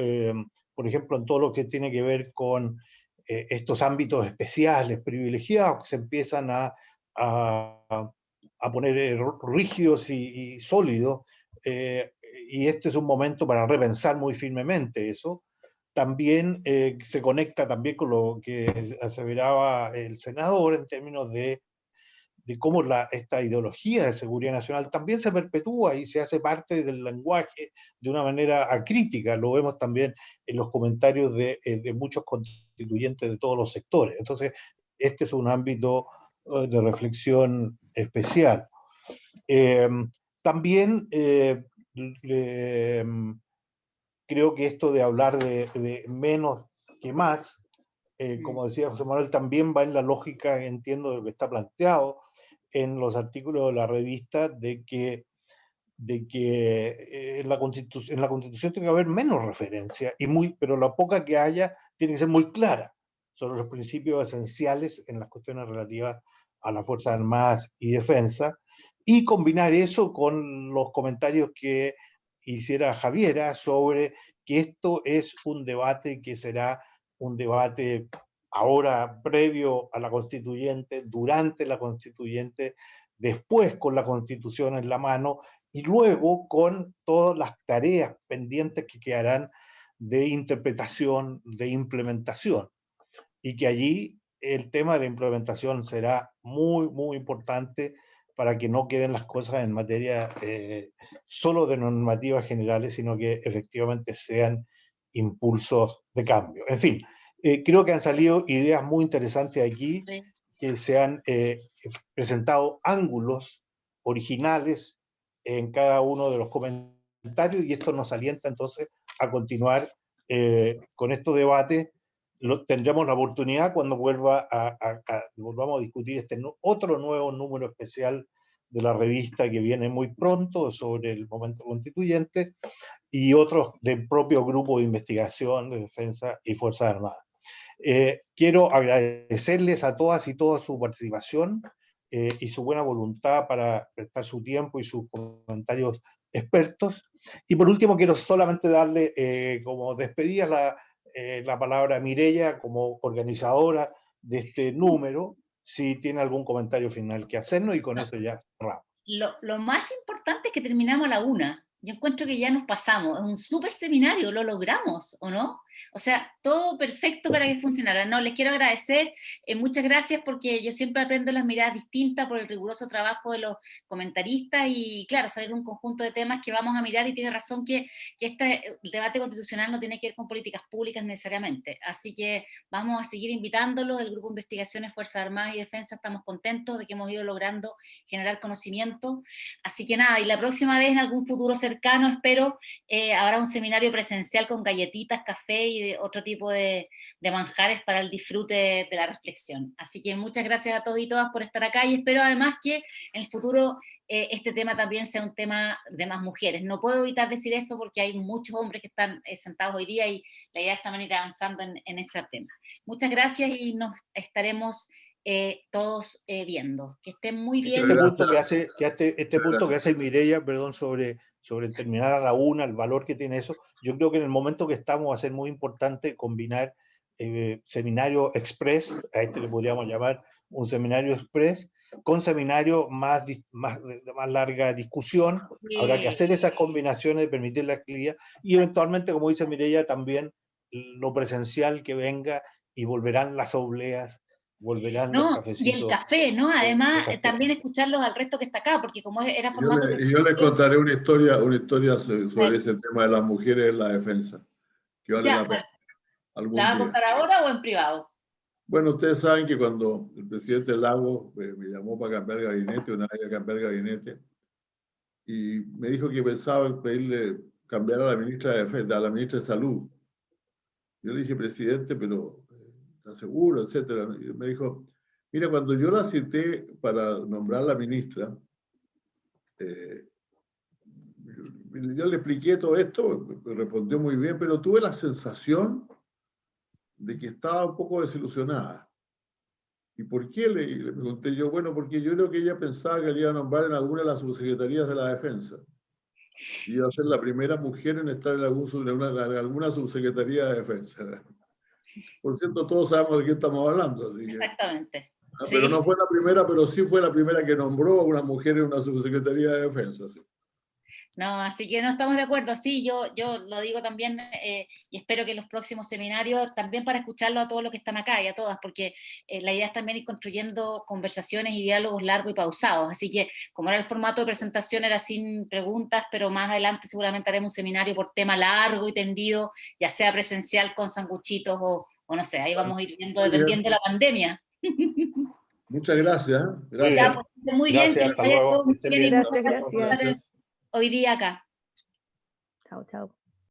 por ejemplo, en todo lo que tiene que ver con estos ámbitos especiales, privilegiados, que se empiezan a poner rígidos y sólidos, y este es un momento para repensar muy firmemente eso. También se conecta también con lo que aseveraba el senador en términos de cómo esta ideología de seguridad nacional también se perpetúa y se hace parte del lenguaje de una manera acrítica. Lo vemos también en los comentarios de muchos constituyentes de todos los sectores. Entonces, este es un ámbito de reflexión especial. También creo que esto de hablar de menos que más, como decía José Manuel, también va en la lógica, entiendo, de lo que está planteado en los artículos de la revista, de que en la Constitución tiene que haber menos referencia, pero la poca que haya tiene que ser muy clara sobre los principios esenciales en las cuestiones relativas a las Fuerzas Armadas y Defensa, y combinar eso con los comentarios que hiciera Javiera sobre que esto es un debate que será un debate ahora previo a la constituyente, durante la constituyente, después con la Constitución en la mano y luego con todas las tareas pendientes que quedarán de interpretación, de implementación. Y que allí el tema de implementación será muy, muy importante para que no queden las cosas en materia solo de normativas generales, sino que efectivamente sean impulsos de cambio. En fin, creo que han salido ideas muy interesantes aquí, sí, que se han presentado ángulos originales en cada uno de los comentarios y esto nos alienta entonces a continuar con estos debates. Tendremos la oportunidad cuando volvamos a discutir otro nuevo número especial de la revista que viene muy pronto sobre el momento constituyente y otros del propio grupo de investigación de defensa y Fuerzas Armadas. Quiero agradecerles a todas y todas su participación y su buena voluntad para prestar su tiempo y sus comentarios expertos. Y por último quiero solamente darle como despedida la palabra a Mireya como organizadora de este número, si tiene algún comentario final que hacernos y con eso ya cerramos. Lo más importante es que terminamos a la 1. Yo encuentro que ya nos pasamos, es un súper seminario, lo logramos, ¿o no? O sea, todo perfecto para que funcionara. No, les quiero agradecer, muchas gracias porque yo siempre aprendo las miradas distintas por el riguroso trabajo de los comentaristas y claro, salir un conjunto de temas que vamos a mirar y tiene razón que el debate constitucional no tiene que ver con políticas públicas necesariamente. Así que vamos a seguir invitándolos, el Grupo de Investigaciones Fuerzas Armadas y Defensa, estamos contentos de que hemos ido logrando generar conocimiento. Así que nada, y la próxima vez en algún futuro cercano, espero, habrá un seminario presencial con galletitas, café y de otro tipo de manjares para el disfrute de la reflexión. Así que muchas gracias a todos y todas por estar acá, y espero además que en el futuro este tema también sea un tema de más mujeres. No puedo evitar decir eso porque hay muchos hombres que están sentados hoy día, y la idea es también ir avanzando en ese tema. Muchas gracias y nos estaremos todos viendo. Que estén muy bien. Este punto que hace Mireia, perdón, sobre terminar a la una, el valor que tiene eso, yo creo que en el momento que estamos va a ser muy importante combinar seminario express, a este le podríamos llamar un seminario express, con seminario de más larga discusión. Sí. Habrá que hacer esas combinaciones, permitir la actividad, y eventualmente, como dice Mireia, también lo presencial que venga, y volverán las obleas, volverán los cafecitos. Y el café, ¿no? Además, también escucharlos al resto que está acá, porque como era formato... Yo les contaré una historia sobre ese tema de las mujeres en la defensa, que vale la pena. ¿La va a contar ahora o en privado? Bueno, ustedes saben que cuando el presidente Lagos me llamó para cambiar gabinete, una vez a cambiar gabinete, y me dijo que pensaba en pedirle cambiar a la ministra de Defensa, a la ministra de Salud. Yo le dije, presidente, pero ¿está seguro? Etcétera. Y me dijo, mira, cuando yo la cité para nombrar la ministra, yo le expliqué todo esto, me respondió muy bien, pero tuve la sensación de que estaba un poco desilusionada. ¿Y por qué? Le pregunté yo, bueno, porque yo creo que ella pensaba que le iba a nombrar en alguna de las subsecretarías de la defensa. Y iba a ser la primera mujer en estar en alguna subsecretaría de defensa. Por cierto, todos sabemos de qué estamos hablando. Así que, exactamente. Pero sí. No fue la primera, pero sí fue la primera que nombró a una mujer en una subsecretaría de defensa. Sí. No, así que no estamos de acuerdo. Sí, yo lo digo también, y espero que en los próximos seminarios, también para escucharlo a todos los que están acá y a todas, porque la idea es también ir construyendo conversaciones y diálogos largos y pausados. Así que, como era el formato de presentación, era sin preguntas, pero más adelante seguramente haremos un seminario por tema largo y tendido, ya sea presencial con sanguchitos o no sé, ahí vamos a ir viendo dependiendo de la pandemia. Muchas gracias. Gracias. Ya, pues, muy bien, gracias, que hasta luego. Gracias. hoy día acá. Chao, chao.